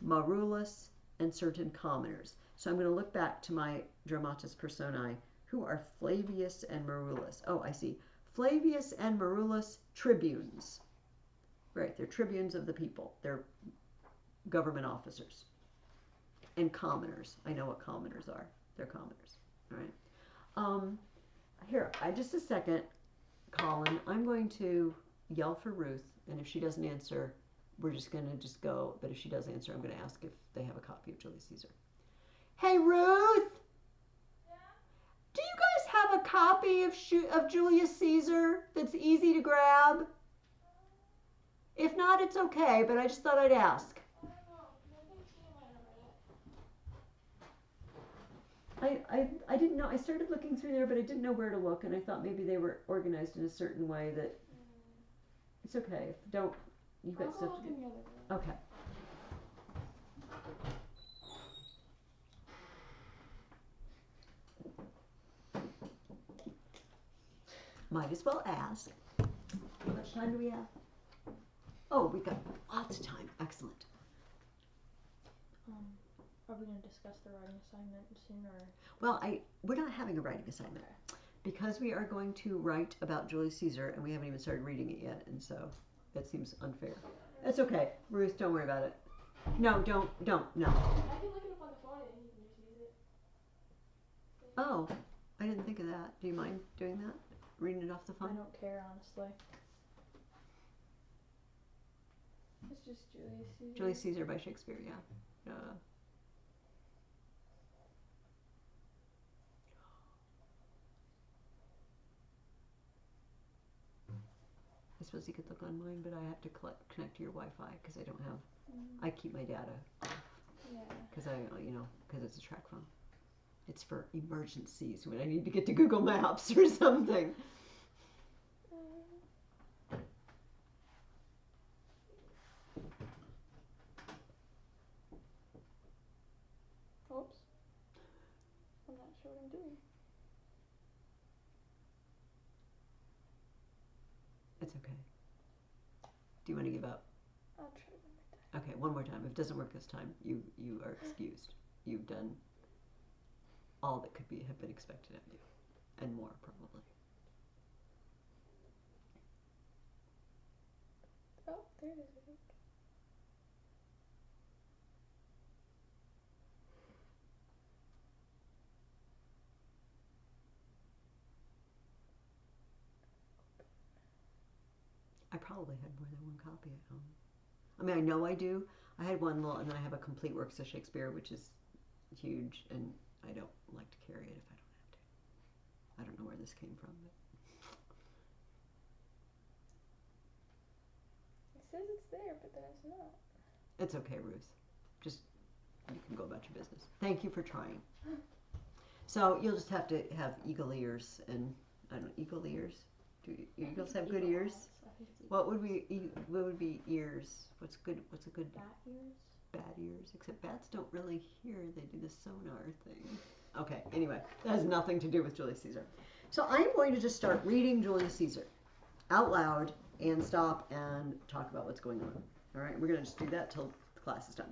Marullus, and certain commoners. So I'm going to look back to my dramatis personae. Who are Flavius and Marullus? Oh, I see. Flavius and Marullus, tribunes. Right, they're tribunes of the people. They're government officers. And commoners. I know what commoners are. They're commoners. All right. Here, just a second, Colin. I'm going to yell for Ruth, and if she doesn't answer, we're just going to go. But if she does answer, I'm going to ask if they have a copy of Julius Caesar. Hey, Ruth! Yeah? Do you guys have a copy of Julius Caesar that's easy to grab? If not, it's okay, but I just thought I'd ask. I didn't know. I started looking through there, but I didn't know where to look, and I thought maybe they were organized in a certain way that it's okay. If don't, you've got stuff to do. Okay. Might as well ask. How much time do we have? Oh, we got lots of time. Excellent. Are we going to discuss the writing assignment soon, or? Well, we're not having a writing assignment because we are going to write about Julius Caesar, and we haven't even started reading it yet, and so that seems unfair. That's okay, Ruth. Don't worry about it. No, don't. No. I can look it up on the phone and you can just use it. Oh, I didn't think of that. Do you mind doing that? Reading it off the phone? I don't care, honestly. It's just Julius Caesar. Julius Caesar by Shakespeare. Yeah. I suppose you could look on mine, but I have to connect to your Wi-Fi because I don't have. I keep my data off. Yeah. Because because it's a track phone. It's for emergencies when I need to get to Google Maps or something. Oops. I'm not sure what I'm doing. It's okay. Do you want to give up? I'll try one more time. Okay, one more time. If it doesn't work this time, you are excused. You've done all that have been expected of you, and more probably. Oh, there it is. I probably had more than one copy at home. I mean, I know I do. I had one little, and then I have a complete works of Shakespeare, which is huge, and I don't like to carry it if I don't have to. I don't know where this came from, but It says it's there, but then it's not. it's okay, Ruth. Just you can go about your business. Thank you for trying. So you'll just have to have eagle ears, and I don't know, eagle ears. Do eagles have good ears? What would be ears? What's a good? Bat ears? bat ears, except bats don't really hear, they do the sonar thing. Okay, anyway, that has nothing to do with Julius Caesar. So I'm going to just start reading Julius Caesar out loud and stop and talk about what's going on. All right, we're going to just do that till the class is done.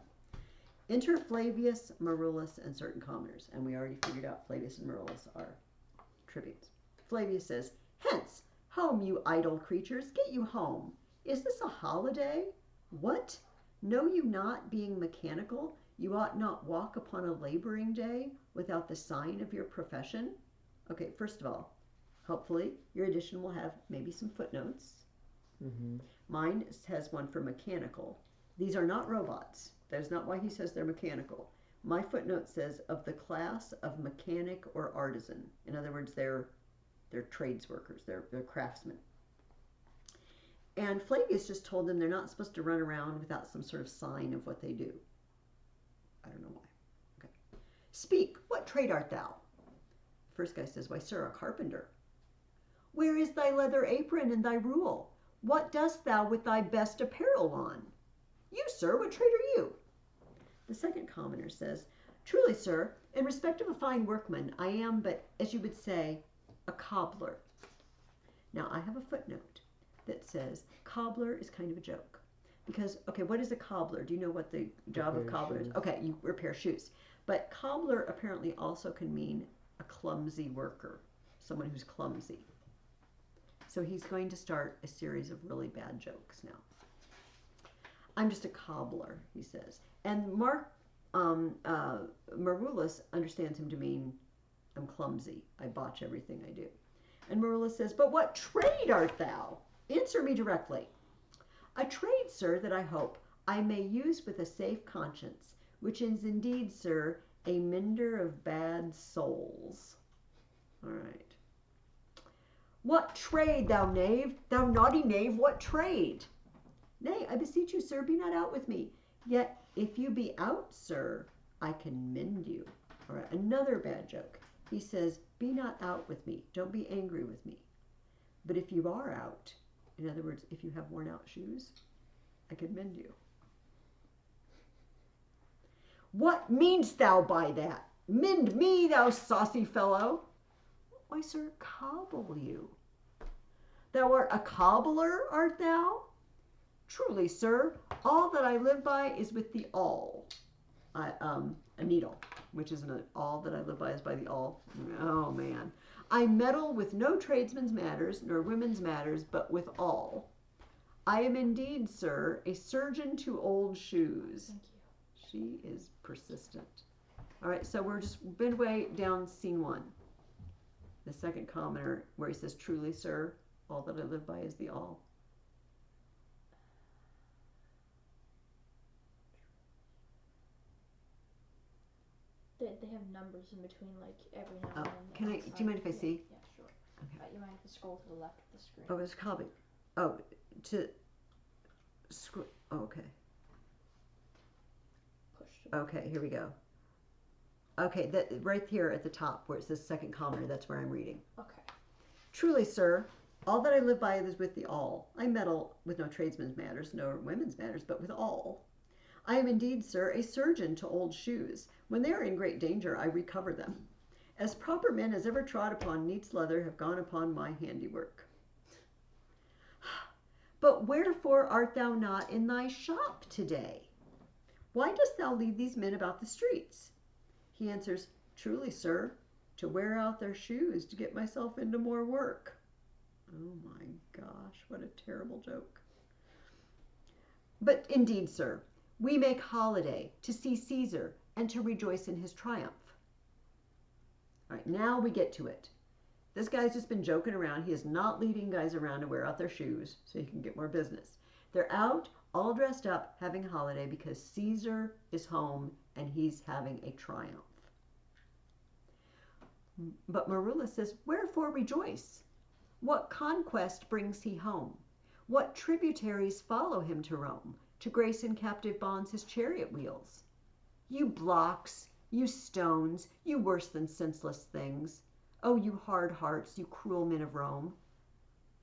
Enter Flavius, Marullus, and certain commoners. And we already figured out Flavius and Marullus are tribunes. Flavius says, "Hence, home, you idle creatures, get you home. Is this a holiday? What? Know you not, being mechanical, you ought not walk upon a laboring day without the sign of your profession?" Okay, first of all, hopefully your edition will have maybe some footnotes. Mm-hmm. Mine has one for mechanical. These are not robots. That is not why he says they're mechanical. My footnote says of the class of mechanic or artisan. In other words, they're trades workers. They're craftsmen. And Flavius just told them they're not supposed to run around without some sort of sign of what they do. I don't know why. Okay. "Speak, what trade art thou?" First guy says, "Why, sir, a carpenter." "Where is thy leather apron and thy rule? What dost thou with thy best apparel on?" "You, sir, what trade are you?" The second commoner says, "Truly, sir, in respect of a fine workman, I am but, as you would say, a cobbler." Now, I have a footnote that says cobbler is kind of a joke. Because, okay, what is a cobbler? Do you know what the job of cobbler is? Okay, you repair shoes. But cobbler apparently also can mean a clumsy worker, someone who's clumsy. So he's going to start a series of really bad jokes now. "I'm just a cobbler," he says. And Marullus understands him to mean, "I'm clumsy. I botch everything I do." And Marullus says, "But what trade art thou? Answer me directly." "A trade, sir, that I hope I may use with a safe conscience, which is indeed, sir, a mender of bad souls." All right. "What trade, thou knave? Thou naughty knave, what trade?" "Nay, I beseech you, sir, be not out with me. Yet, if you be out, sir, I can mend you." All right, another bad joke. He says, "Be not out with me. Don't be angry with me. But if you are out," in other words, if you have worn out shoes, "I can mend you." "What meanest thou by that? Mend me, thou saucy fellow." "Why, sir, cobble you." "Thou art a cobbler, art thou?" "Truly, sir, all that I live by is with the awl." A needle, which is all that I live by is by the awl. Oh, man. "I meddle with no tradesman's matters, nor women's matters, but with awl. I am indeed, sir, a surgeon to old shoes." Thank you. She is persistent. All right, so we're just midway down scene one. The second commoner, where he says, "Truly, sir, all that I live by is the awl." They have numbers in between, like, every now and then. Can I? Do you mind if I see? Yeah, sure. Okay. You might have to scroll to the left of the screen. Oh, it's copy. Oh, to scroll. Oh, okay. Push to Okay, here we go. Okay, that right here at the top where it says second commoner, that's where I'm reading. Okay. "Truly, sir, all that I live by is with the awl. I meddle with no tradesman's matters, nor women's matters, but with awl. I am indeed, sir, a surgeon to old shoes. When they are in great danger, I recover them. As proper men as ever trod upon neat's leather have gone upon my handiwork." "But wherefore art thou not in thy shop today? Why dost thou lead these men about the streets?" He answers, "Truly, sir, to wear out their shoes, to get myself into more work." Oh my gosh, what a terrible joke. "But indeed, sir, we make holiday to see Caesar and to rejoice in his triumph." All right, now we get to it. This guy's just been joking around. He is not leading guys around to wear out their shoes so he can get more business. They're out, all dressed up, having a holiday because Caesar is home and he's having a triumph. But Marullus says, "Wherefore rejoice? What conquest brings he home? What tributaries follow him to Rome, to grace in captive bonds his chariot wheels? You blocks, you stones, you worse than senseless things. Oh, you hard hearts, you cruel men of Rome.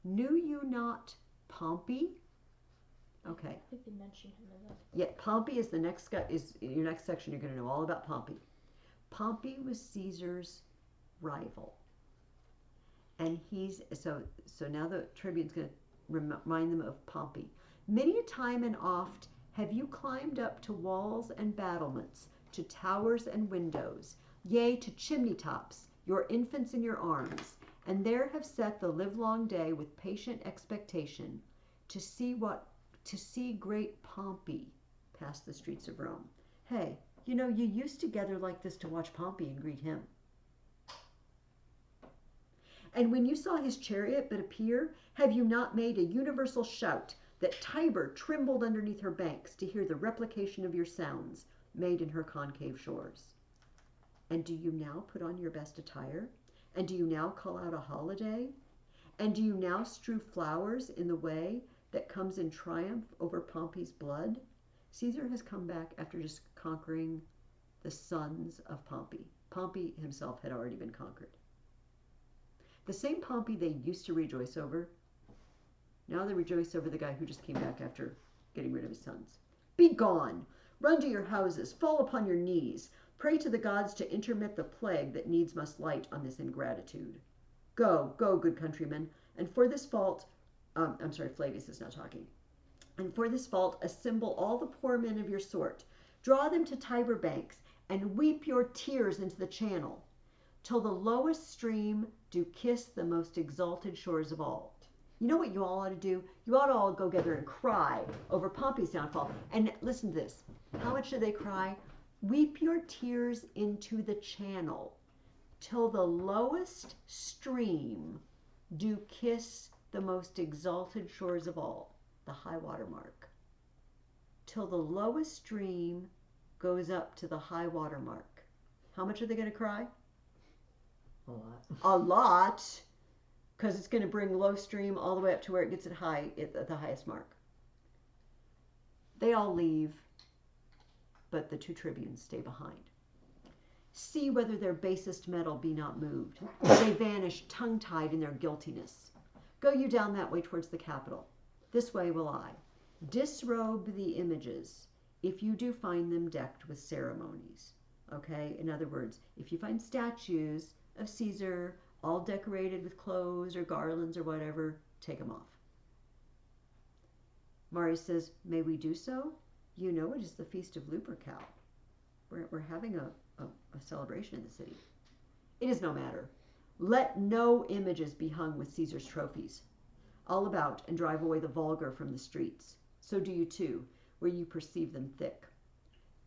Knew you not Pompey? Okay. I think they mentioned him in this. Yeah, Pompey is the next guy. Is your next section? You're going to know all about Pompey. Pompey was Caesar's rival, and he's so now the tribune's going to remind them of Pompey. Many a time and oft have you climbed up to walls and battlements, to towers and windows, yea, to chimney tops, your infants in your arms, and there have set the livelong day with patient expectation to see great Pompey pass the streets of Rome. Hey, you know, you used to gather like this to watch Pompey and greet him. And when you saw his chariot but appear, have you not made a universal shout that Tiber trembled underneath her banks to hear the replication of your sounds made in her concave shores? And do you now put on your best attire? And do you now call out a holiday? And do you now strew flowers in the way that comes in triumph over Pompey's blood? Caesar has come back after just conquering the sons of Pompey. Pompey himself had already been conquered. The same Pompey they used to rejoice over, now they rejoice over the guy who just came back after getting rid of his sons. Be gone! Run to your houses, fall upon your knees, pray to the gods to intermit the plague that needs must light on this ingratitude. Go, go, good countrymen, and for this fault, Flavius is now talking. And for this fault, assemble all the poor men of your sort, draw them to Tiber banks, and weep your tears into the channel, till the lowest stream do kiss the most exalted shores of all. You know what you all ought to do? You ought to all go together and cry over Pompey's downfall. And listen to this. How much do they cry? Weep your tears into the channel, till the lowest stream do kiss the most exalted shores of all, the high water mark. Till the lowest stream goes up to the high water mark. How much are they going to cry? A lot. A lot, because it's going to bring low stream all the way up to where it gets at the highest mark. They all leave, but the two tribunes stay behind. See whether their basest metal be not moved. They vanish tongue-tied in their guiltiness. Go you down that way towards the Capitol. This way will I. Disrobe the images, if you do find them decked with ceremonies. Okay? In other words, if you find statues of Caesar all decorated with clothes or garlands or whatever, take them off. Marius says, may we do so? You know it is the feast of Lupercalia. We're having a celebration in the city. It is no matter. Let no images be hung with Caesar's trophies. All about and drive away the vulgar from the streets. So do you too, where you perceive them thick.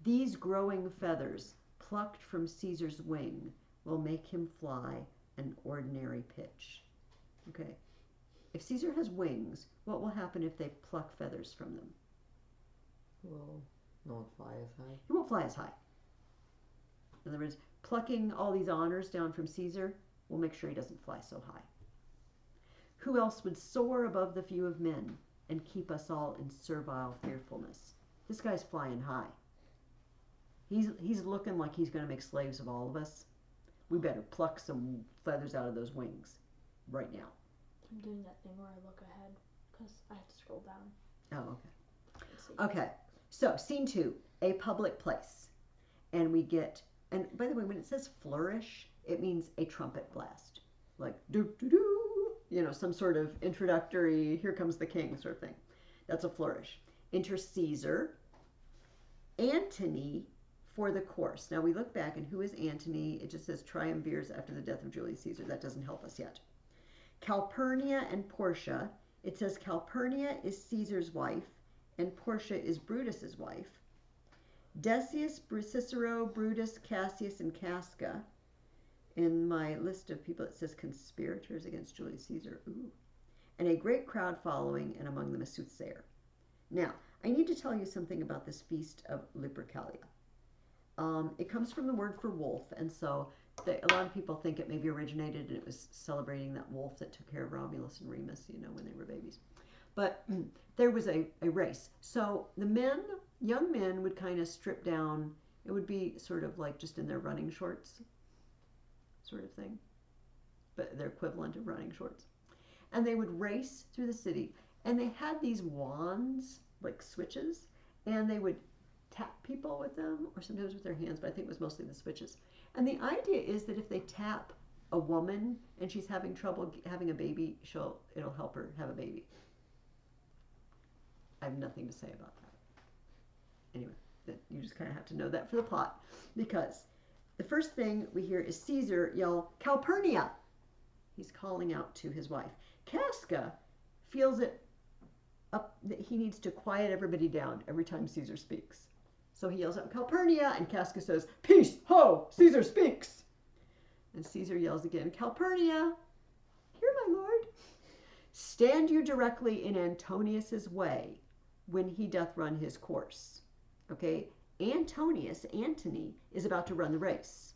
These growing feathers, plucked from Caesar's wing, will make him fly an ordinary pitch. Okay. If Caesar has wings, what will happen if they pluck feathers from them? Well, not fly as high. He won't fly as high. In other words, plucking all these honors down from Caesar will make sure he doesn't fly so high. Who else would soar above the few of men and keep us all in servile fearfulness? This guy's flying high. He's looking like he's going to make slaves of all of us. We better pluck some feathers out of those wings right now. I'm doing that thing where I look ahead because I have to scroll down. Oh, okay. Okay, so scene 2, a public place. And we get, and by the way, when it says flourish, it means a trumpet blast. Like, do-do-do, you know, some sort of introductory, here comes the king sort of thing. That's a flourish. Enter Caesar, Antony for the course. Now we look back, and who is Antony? It just says triumvirs after the death of Julius Caesar. That doesn't help us yet. Calpurnia and Portia. It says Calpurnia is Caesar's wife, and Portia is Brutus's wife. Decius, Cicero, Brutus, Cassius, and Casca. In my list of people, it says conspirators against Julius Caesar. Ooh. And a great crowd following, and among them a soothsayer. Now, I need to tell you something about this feast of Lupercalia. It comes from the word for wolf, and so a lot of people think it maybe originated and it was celebrating that wolf that took care of Romulus and Remus, you know, when they were babies. But there was a race. So the men, young men, would kind of strip down. It would be sort of like just in their running shorts sort of thing, but their equivalent of running shorts. And they would race through the city. And they had these wands like switches, and they would tap people with them, or sometimes with their hands, but I think it was mostly the switches. And the idea is that if they tap a woman and she's having trouble having a baby, it'll help her have a baby. I have nothing to say about that. Anyway, you just kind of have to know that for the plot, because the first thing we hear is Caesar yell, "Calpurnia!" He's calling out to his wife. Casca feels it up that he needs to quiet everybody down every time Caesar speaks. So he yells out, "Calpurnia!" and Casca says, "Peace! Ho! Caesar speaks!" And Caesar yells again, "Calpurnia! Here, my lord! Stand you directly in Antonius's way when he doth run his course." Okay? Antony, is about to run the race.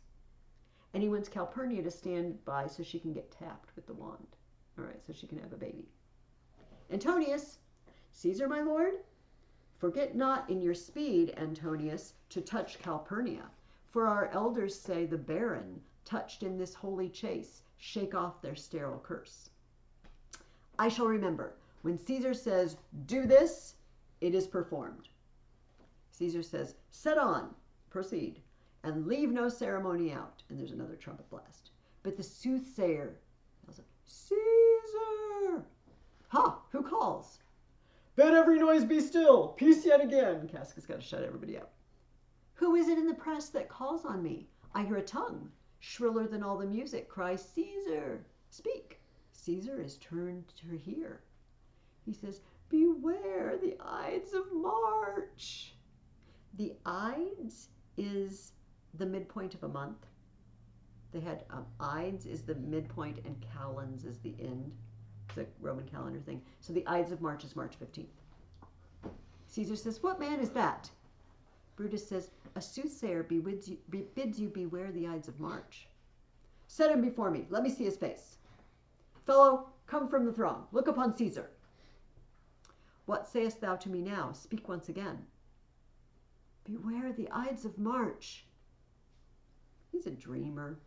And he wants Calpurnia to stand by so she can get tapped with the wand. All right, so she can have a baby. Antonius, "Caesar, my lord, forget not in your speed, Antonius, to touch Calpurnia. For our elders say the barren, touched in this holy chase, shake off their sterile curse." I shall remember. When Caesar says, "Do this," it is performed. Caesar says, "Set on, proceed, and leave no ceremony out." And there's another trumpet blast. But the soothsayer yells, "Caesar!" "Ha! Who calls?" "Bid every noise be still. Peace yet again." Casca's got to shut everybody up. "Who is it in the press that calls on me? I hear a tongue, shriller than all the music, cry, 'Caesar, speak.' Caesar is turned to hear. He says, 'Beware the Ides of March.'" The Ides is the midpoint of a month. They had Ides is the midpoint and Calends is the end. It's a Roman calendar thing. So the Ides of March is March 15th. Caesar says, "What man is that?" Brutus says, "A soothsayer bids you beware the Ides of March." "Set him before me. Let me see his face." "Fellow, come from the throng. Look upon Caesar." "What sayest thou to me now? Speak once again." "Beware the Ides of March." He's a dreamer.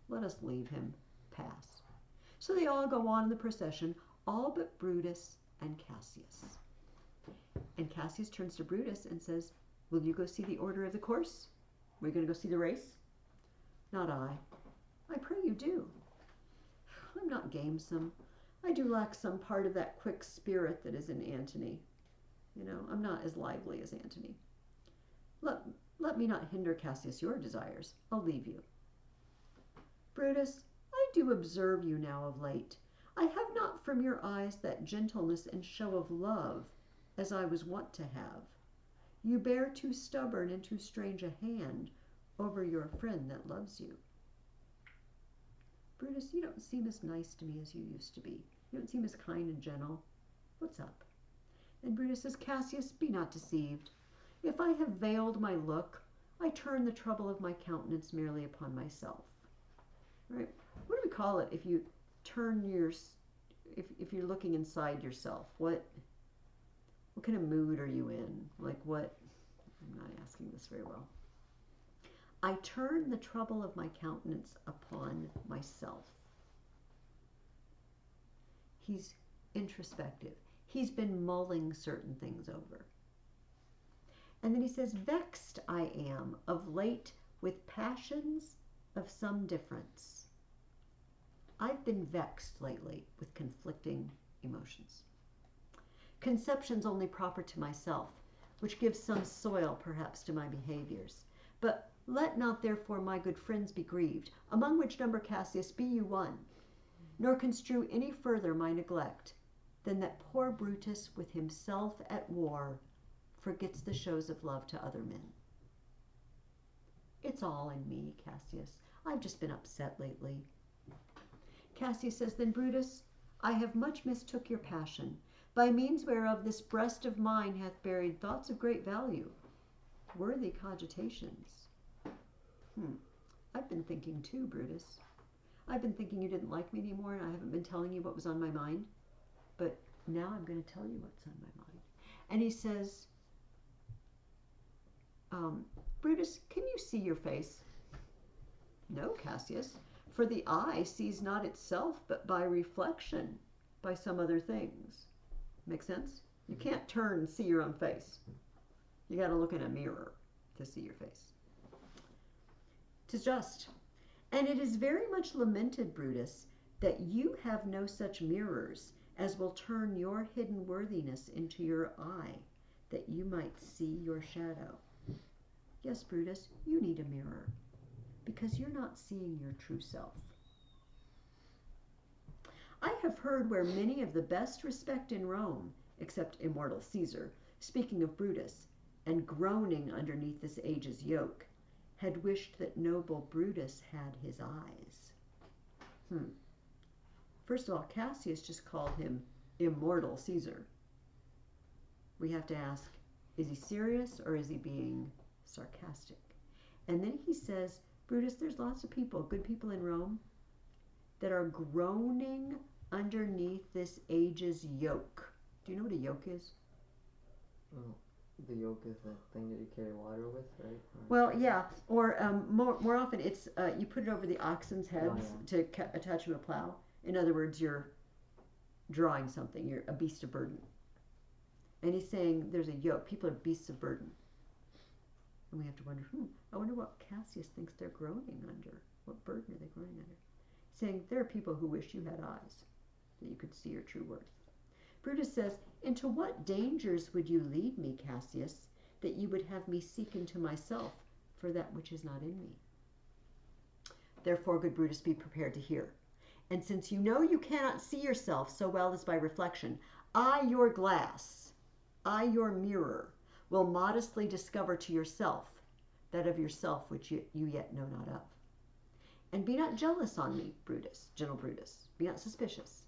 Let us leave him. Pass. So they all go on in the procession, all but Brutus and Cassius. And Cassius turns to Brutus and says, "Will you go see the order of the course? We're going to go see the race?" "Not I." "I pray you do." "I'm not gamesome. I do lack some part of that quick spirit that is in Antony. I'm not as lively as Antony. Let me not hinder, Cassius, your desires. I'll leave you." "Brutus, I do observe you now of late. I have not from your eyes that gentleness and show of love as I was wont to have. You bear too stubborn and too strange a hand over your friend that loves you." "Brutus, you don't seem as nice to me as you used to be. You don't seem as kind and gentle. What's up?" And Brutus says, "Cassius, be not deceived. If I have veiled my look, I turn the trouble of my countenance merely upon myself." Right? What do we call it if you turn if you're looking inside yourself? What kind of mood are you in? Like what? I'm not asking this very well. I turn the trouble of my countenance upon myself. He's introspective. He's been mulling certain things over. And then he says, "Vexed I am of late with passions of some difference." I've been vexed lately with conflicting emotions. Conceptions only proper to myself, which gives some soil perhaps to my behaviors. But let not therefore my good friends be grieved, among which number, Cassius, be you one, nor construe any further my neglect, than that poor Brutus with himself at war forgets the shows of love to other men. It's all in me, Cassius. I've just been upset lately. Cassius says, "Then, Brutus, I have much mistook your passion, by means whereof this breast of mine hath buried thoughts of great value, worthy cogitations." I've been thinking too, Brutus. I've been thinking you didn't like me anymore, and I haven't been telling you what was on my mind. But now I'm going to tell you what's on my mind. And he says, "Brutus, can you see your face?" "No, Cassius, for the eye sees not itself, but by reflection, by some other things." Make sense? You can't turn and see your own face. You got to look in a mirror to see your face. 'Tis just. And it is very much lamented, Brutus, that you have no such mirrors as will turn your hidden worthiness into your eye, that you might see your shadow. Yes, Brutus, you need a mirror, because you're not seeing your true self. I have heard where many of the best respect in Rome, except immortal Caesar, speaking of Brutus, and groaning underneath this age's yoke, had wished that noble Brutus had his eyes. First of all, Cassius just called him immortal Caesar. We have to ask, is he serious or is he being sarcastic? And then he says, Brutus, there's lots of people, good people in Rome, that are groaning underneath this age's yoke. Do you know what a yoke is? Well, the yoke is that thing that you carry water with, right? Well, yeah, or more often it's you put it over the oxen's heads to attach to a plow. In other words, you're drawing something. You're a beast of burden. And he's saying there's a yoke. People are beasts of burden. And we have to wonder, I wonder what Cassius thinks they're groaning under. What burden are they groaning under? He's saying there are people who wish you had eyes, that you could see your true worth. Brutus says, into what dangers would you lead me, Cassius, that you would have me seek into myself for that which is not in me? Therefore, good Brutus, be prepared to hear. And since you know you cannot see yourself so well as by reflection, I, your glass, I, your mirror, will modestly discover to yourself that of yourself which you yet know not of. And be not jealous on me, Brutus, gentle Brutus, be not suspicious.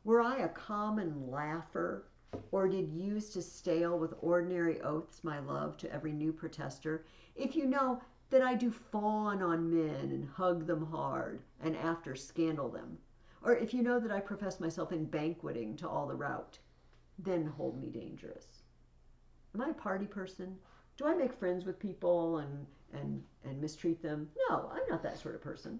Were I a common laugher, or did use to stale with ordinary oaths my love to every new protester, if you know that I do fawn on men and hug them hard, and after scandal them, or if you know that I profess myself in banqueting to all the rout, then hold me dangerous. Am I a party person? Do I make friends with people and mistreat them? No, I'm not that sort of person.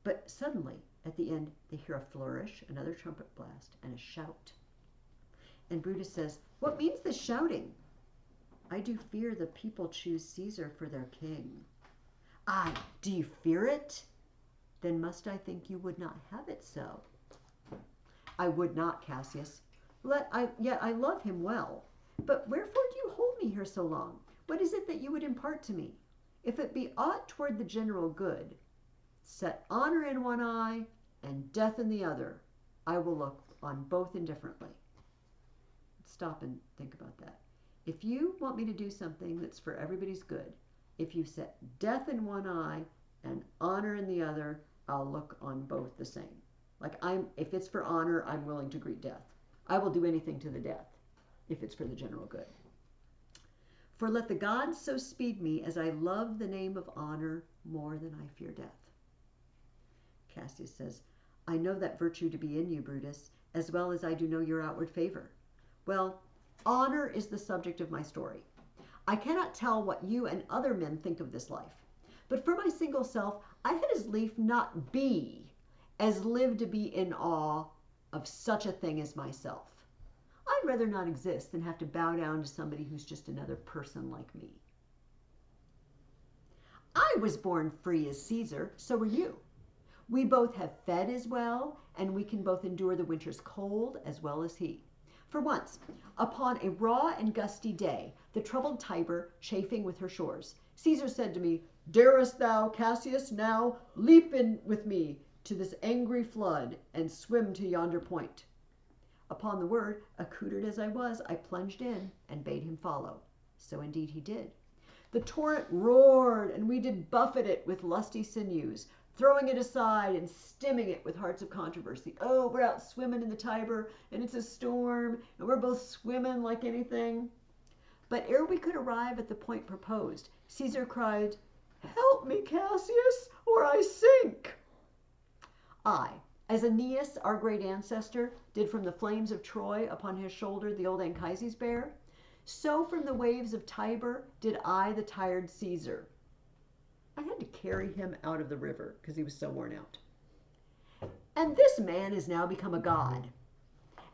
But suddenly, at the end, they hear a flourish, another trumpet blast, and a shout. And Brutus says, what means this shouting? I do fear the people choose Caesar for their king. Ah, do you fear it? Then must I think you would not have it so? I would not, Cassius. Yet I love him well. But wherefore do you hold me here so long? What is it that you would impart to me? If it be aught toward the general good, set honor in one eye and death in the other. I will look on both indifferently. Stop and think about that. If you want me to do something that's for everybody's good, if you set death in one eye and honor in the other, I'll look on both the same. If it's for honor, I'm willing to greet death. I will do anything to the death if it's for the general good. For let the gods so speed me as I love the name of honor more than I fear death. Cassius says, I know that virtue to be in you, Brutus, as well as I do know your outward favor. Well, honor is the subject of my story. I cannot tell what you and other men think of this life, but for my single self, I had as lief not be as live to be in awe of such a thing as myself. I'd rather not exist than have to bow down to somebody who's just another person like me. I was born free as Caesar, so were you. We both have fed as well, and we can both endure the winter's cold as well as he. For once, upon a raw and gusty day, the troubled Tiber chafing with her shores, Caesar said to me, Darest thou, Cassius, now leap in with me to this angry flood and swim to yonder point? Upon the word, accoutred as I was, I plunged in and bade him follow. So indeed he did. The torrent roared, and we did buffet it with lusty sinews, throwing it aside and stemming it with hearts of controversy. Oh, we're out swimming in the Tiber, and it's a storm, and we're both swimming like anything. But ere we could arrive at the point proposed, Caesar cried, Help me, Cassius, or I sink. I, as Aeneas, our great ancestor, did from the flames of Troy upon his shoulder the old Anchises bear, so from the waves of Tiber did I the tired Caesar. I had to carry him out of the river because he was so worn out. And this man is now become a god.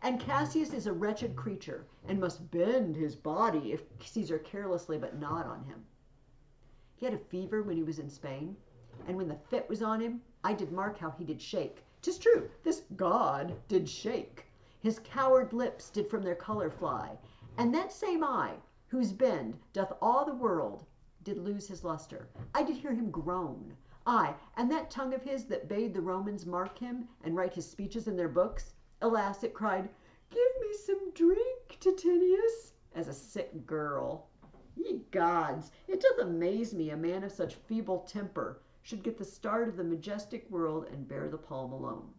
And Cassius is a wretched creature, and must bend his body if Caesar carelessly but nod on him. He had a fever when he was in Spain, and when the fit was on him, I did mark how he did shake. 'Tis true, this god did shake. His coward lips did from their colour fly, and that same eye, whose bend doth all the world, did lose his lustre. I did hear him groan. Ay, and that tongue of his that bade the Romans mark him and write his speeches in their books, alas, it cried, "Give me some drink, Titinius," as a sick girl. Ye gods, it doth amaze me a man of such feeble temper should get the start of the majestic world and bear the palm alone.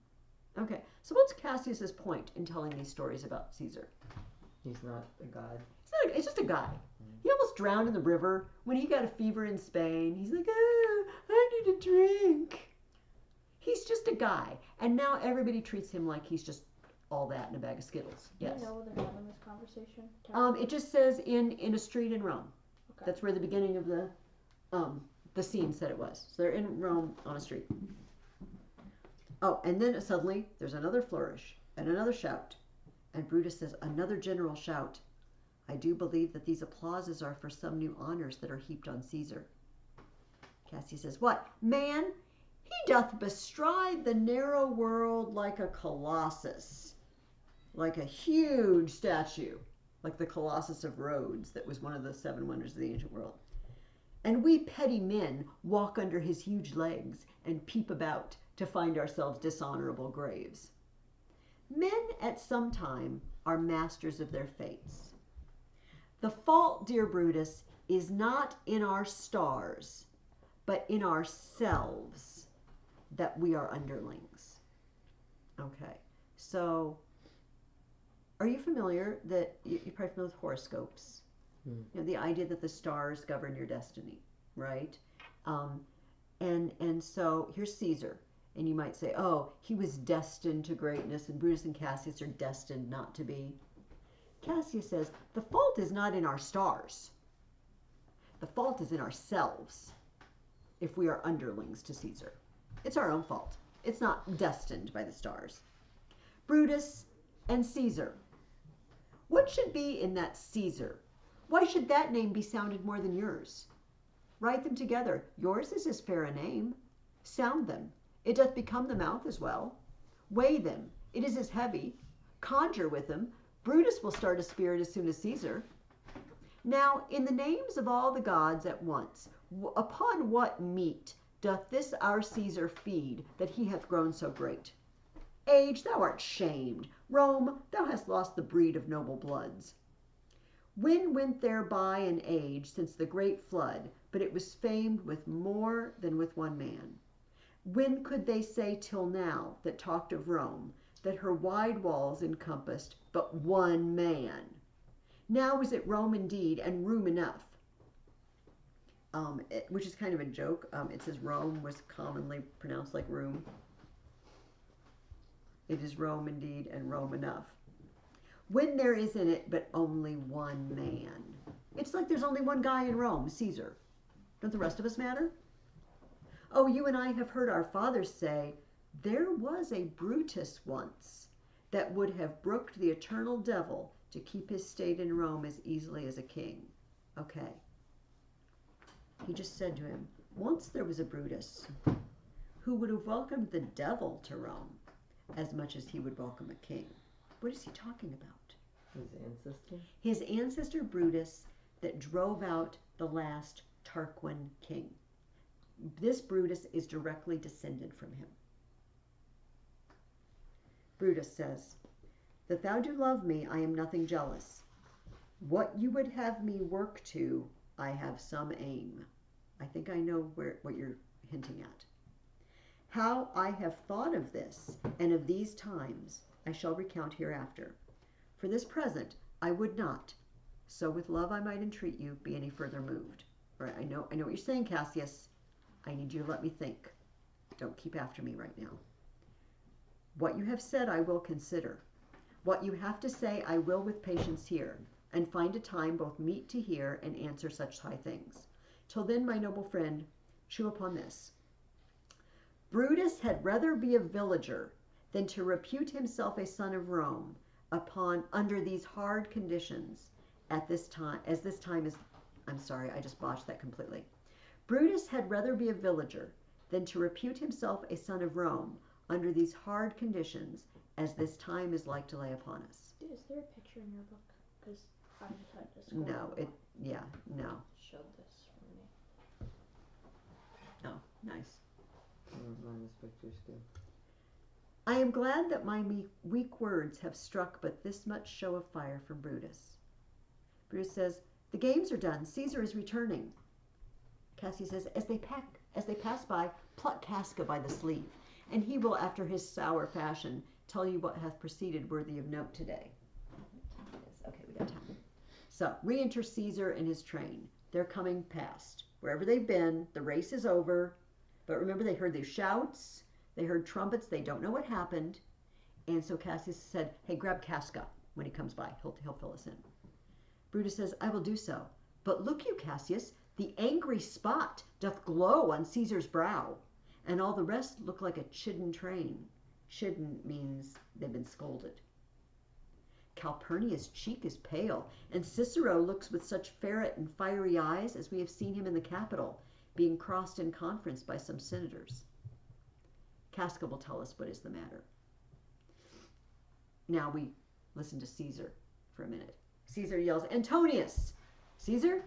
Okay, so what's Cassius's point in telling these stories about Caesar? He's not a god. It's just a guy. He almost drowned in the river when he got a fever in Spain. He's like, oh, I need a drink. He's just a guy, and now everybody treats him like he's just all that in a bag of Skittles. Do Yes. you know where they're having this conversation? It just says in a street in Rome. Okay. That's where the beginning of the scene said it was. So they're in Rome on a street. Oh, and then suddenly there's another flourish and another shout. And Brutus says, another general shout. I do believe that these applauses are for some new honors that are heaped on Caesar. Cassius says, what? Man, he doth bestride the narrow world like a colossus, like a huge statue, like the Colossus of Rhodes that was one of the 7 wonders of the ancient world. And we petty men walk under his huge legs and peep about to find ourselves dishonorable graves. Men at some time are masters of their fates. The fault, dear Brutus, is not in our stars, but in ourselves that we are underlings. Okay, so are you familiar that you're probably familiar with horoscopes? You know, the idea that the stars govern your destiny, right? And so here's Caesar, and you might say, oh, he was destined to greatness, and Brutus and Cassius are destined not to be. Cassius says, the fault is not in our stars. The fault is in ourselves if we are underlings to Caesar. It's our own fault. It's not destined by the stars. Brutus and Caesar. What should be in that Caesar? Why should that name be sounded more than yours? Write them together. Yours is as fair a name. Sound them. It doth become the mouth as well. Weigh them. It is as heavy. Conjure with them. Brutus will start a spirit as soon as Caesar. Now, in the names of all the gods at once, upon what meat doth this our Caesar feed, that he hath grown so great? Age, thou art shamed. Rome, thou hast lost the breed of noble bloods. When went there by an age since the great flood, but it was famed with more than with one man? When could they say till now, that talked of Rome, that her wide walls encompassed but one man? Now is it Rome indeed, and room enough. Which is kind of a joke. It says Rome was commonly pronounced like room. It is Rome indeed, and Rome enough. When there is in it but only one man. It's like there's only one guy in Rome, Caesar. Don't the rest of us matter? Oh, you and I have heard our fathers say, there was a Brutus once that would have brooked the eternal devil to keep his state in Rome as easily as a king. Okay. He just said to him, once there was a Brutus who would have welcomed the devil to Rome as much as he would welcome a king. What is he talking about? His ancestor? His ancestor Brutus that drove out the last Tarquin king. This Brutus is directly descended from him. Brutus says, that thou do love me, I am nothing jealous. What you would have me work to, I have some aim. I think I know what you're hinting at. How I have thought of this, and of these times, I shall recount hereafter. For this present, I would not, so with love I might entreat you, be any further moved. Right, I know what you're saying, Cassius. I need you to let me think. Don't keep after me right now. What you have said I will consider. What you have to say I will with patience hear, and find a time both meet to hear and answer such high things. Till then, my noble friend, chew upon this. Brutus had rather be a villager than to repute himself a son of Rome, under these hard conditions at this time, as this time is, I'm sorry, I just botched that completely. Brutus had rather be a villager than to repute himself a son of Rome under these hard conditions as this time is like to lay upon us. Is there a picture in your book? Because I'm trying to scroll. No. Showed this for me. Oh, nice. Mine is pictures too. I am glad that my weak words have struck but this much show of fire from Brutus. Brutus says, the games are done. Caesar is returning. Cassius says, as they pass by, pluck Casca by the sleeve, and he will, after his sour fashion, tell you what hath proceeded worthy of note today. Okay, we got time. So, re-enter Caesar and his train. They're coming past. Wherever they've been, the race is over. But remember, they heard these shouts. They heard trumpets. They don't know what happened. And so Cassius said, hey, grab Casca when he comes by. He'll fill us in. Brutus says, I will do so. But look you, Cassius, the angry spot doth glow on Caesar's brow, and all the rest look like a chidden train. Chidden means they've been scolded. Calpurnia's cheek is pale, and Cicero looks with such ferret and fiery eyes as we have seen him in the Capitol, being crossed in conference by some senators. Casca will tell us what is the matter. Now we listen to Caesar for a minute. Caesar yells, Antonius! Caesar?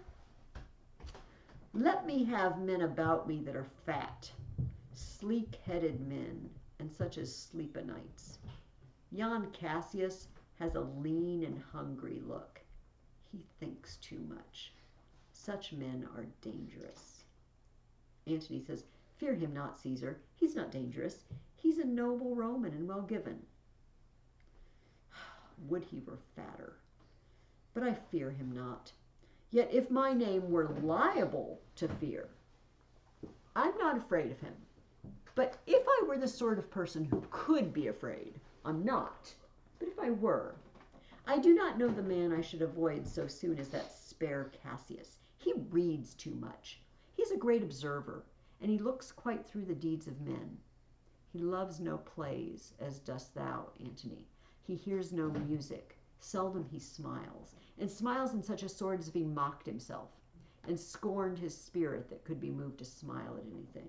Let me have men about me that are fat, sleek-headed men, and such as sleep o' nights. Yon Cassius has a lean and hungry look. He thinks too much. Such men are dangerous. Antony says, fear him not, Caesar. He's not dangerous. He's a noble Roman and well given. Would he were fatter. But I fear him not. Yet if my name were liable to fear, I'm not afraid of him. But if I were the sort of person who could be afraid, I'm not. But if I were, I do not know the man I should avoid so soon as that spare Cassius. He reads too much. He's a great observer, and he looks quite through the deeds of men. He loves no plays, as dost thou, Antony. He hears no music. Seldom he smiles, and smiles in such a sort as if he mocked himself, and scorned his spirit that could be moved to smile at anything.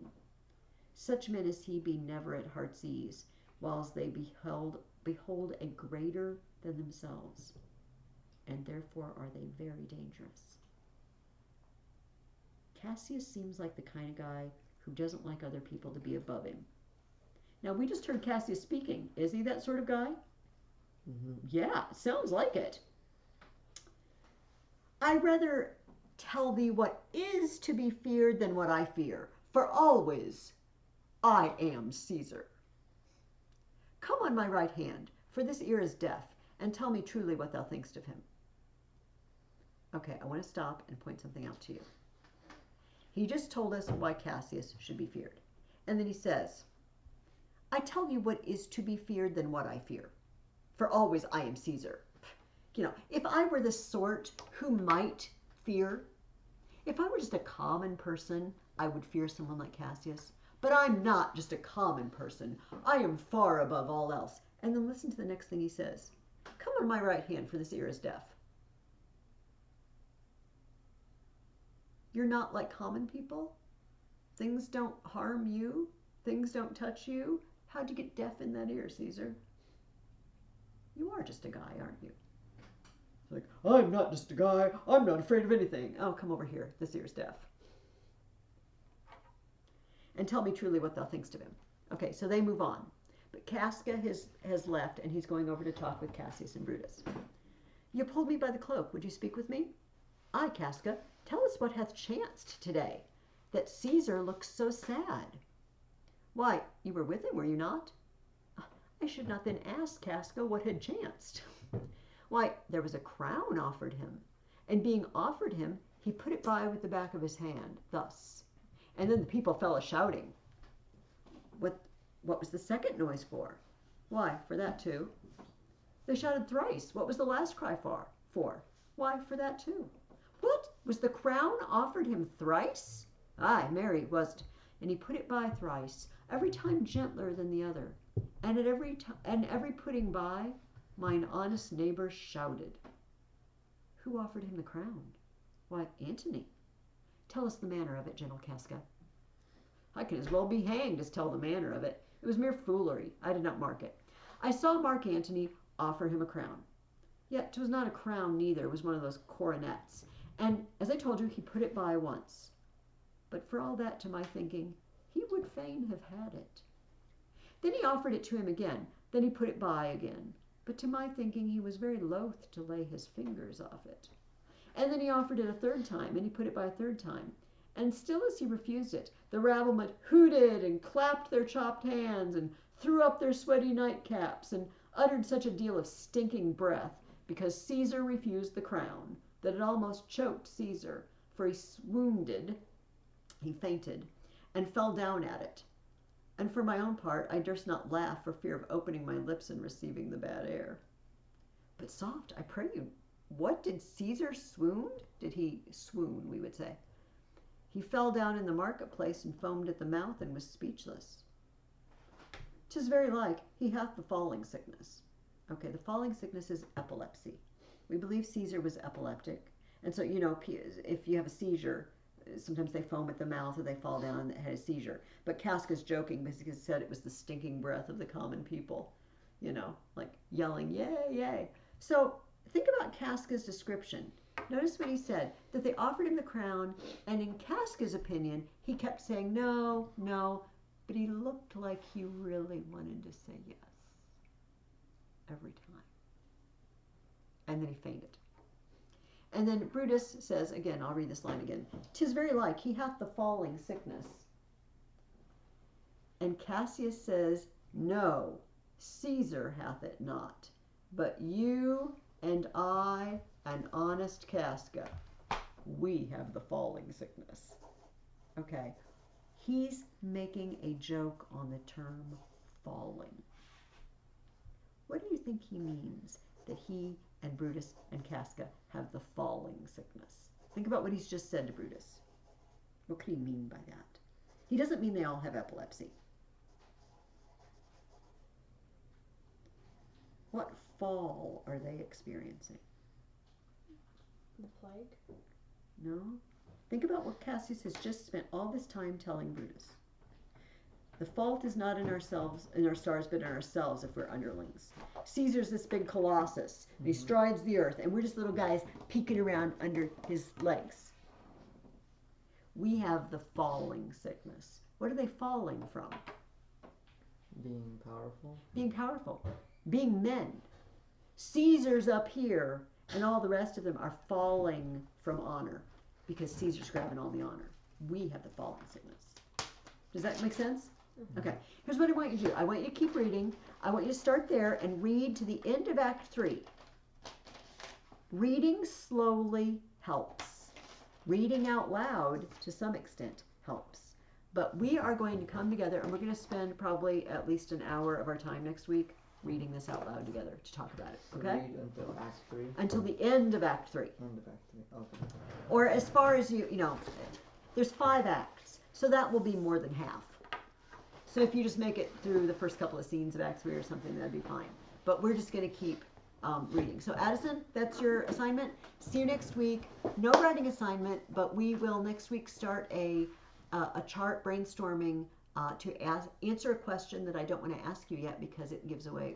Such men as he be never at heart's ease, whiles they behold a greater than themselves, and therefore are they very dangerous. Cassius seems like the kind of guy who doesn't like other people to be above him. Now, we just heard Cassius speaking. Is he that sort of guy? Mm-hmm. Yeah, sounds like it. I rather tell thee what is to be feared than what I fear, for always I am Caesar. Come on my right hand, for this ear is deaf, and tell me truly what thou thinkst of him. Okay, I want to stop and point something out to you. He just told us why Cassius should be feared. And then he says, I tell you what is to be feared than what I fear. For always I am Caesar. You know, if I were the sort who might fear, if I were just a common person, I would fear someone like Cassius. But I'm not just a common person. I am far above all else. And then listen to the next thing he says. Come on my right hand, for this ear is deaf. You're not like common people? Things don't harm you? Things don't touch you? How'd you get deaf in that ear, Caesar? You are just a guy, aren't you? It's like, I'm not just a guy. I'm not afraid of anything. Oh, come over here. This ear's deaf. And tell me truly what thou thinkst of him. Okay, so they move on. But Casca has left, and he's going over to talk with Cassius and Brutus. You pulled me by the cloak. Would you speak with me? Aye, Casca. Tell us what hath chanced today, that Caesar looks so sad. Why, you were with him, were you not? I should not then ask Casca what had chanced. Why, there was a crown offered him, and being offered him, he put it by with the back of his hand, thus. And then the people fell a-shouting. What was the second noise for? Why, for that too. They shouted thrice. What was the last cry for? Why, for that too. What? Was the crown offered him thrice? Aye, marry, was't. And he put it by thrice, every time gentler than the other. And at every putting by, Mine honest neighbor shouted. Who offered him the crown? Why, Antony. Tell us the manner of it, gentle Casca. I can as well be hanged as tell the manner of it. It was mere foolery. I did not mark it. I saw Mark Antony offer him a crown. Yet 'twas not a crown neither, it was one of those coronets. And, as I told you, he put it by once. But for all that, to my thinking, he would fain have had it. Then he offered it to him again. Then he put it by again. But to my thinking, he was very loath to lay his fingers off it. And then he offered it a third time, and he put it by a third time. And still as he refused it, the rabblement hooted and clapped their chopped hands and threw up their sweaty nightcaps and uttered such a deal of stinking breath because Caesar refused the crown that it almost choked Caesar, for he fainted, and fell down at it. And for my own part, I durst not laugh for fear of opening my lips and receiving the bad air. But soft, I pray you, what did Caesar swoon? Did he swoon, we would say. He fell down in the marketplace and foamed at the mouth and was speechless. 'Tis very like he hath the falling sickness. Okay, the falling sickness is epilepsy. We believe Caesar was epileptic. And so, if you have a seizure, sometimes they foam at the mouth or they fall down and had a seizure. But Casca's joking because he said it was the stinking breath of the common people, like yelling, yay, yay. So think about Casca's description. Notice what he said, that they offered him the crown, and in Casca's opinion, he kept saying no, no, but he looked like he really wanted to say yes every time. And then he fainted. And then Brutus says, again, I'll read this line again, 'tis very like he hath the falling sickness. And Cassius says, no, Caesar hath it not, but you and I and honest Casca, we have the falling sickness. Okay, he's making a joke on the term falling. What do you think he means that he and Brutus and Casca have the falling sickness? Think about what he's just said to Brutus. What could he mean by that? He doesn't mean they all have epilepsy. What fall are they experiencing? The plague? No? Think about what Cassius has just spent all this time telling Brutus. The fault is not in ourselves, in our stars, but in ourselves if we're underlings. Caesar's this big colossus, and he strides the earth, and we're just little guys peeking around under his legs. We have the falling sickness. What are they falling from? Being powerful. Being powerful. Being men. Caesar's up here, and all the rest of them are falling from honor because Caesar's grabbing all the honor. We have the falling sickness. Does that make sense? Mm-hmm. Okay, here's what I want you to do. I want you to keep reading. I want you to start there and read to the end of Act 3. Reading slowly helps. Reading out loud, to some extent, helps. But we are going to come together, and we're going to spend probably at least an hour of our time next week reading this out loud together to talk about it. Okay? Read until Act 3. Until the end of Act 3. End of Act 3. Okay. Or as far as there's 5 acts, so that will be more than half. So if you just make it through the first couple of scenes of Act 3 or something, that'd be fine. But we're just going to keep reading. So Addison, that's your assignment. See you next week. No writing assignment, but we will next week start a chart brainstorming to answer a question that I don't want to ask you yet because it gives away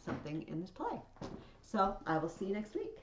something in this play. So I will see you next week.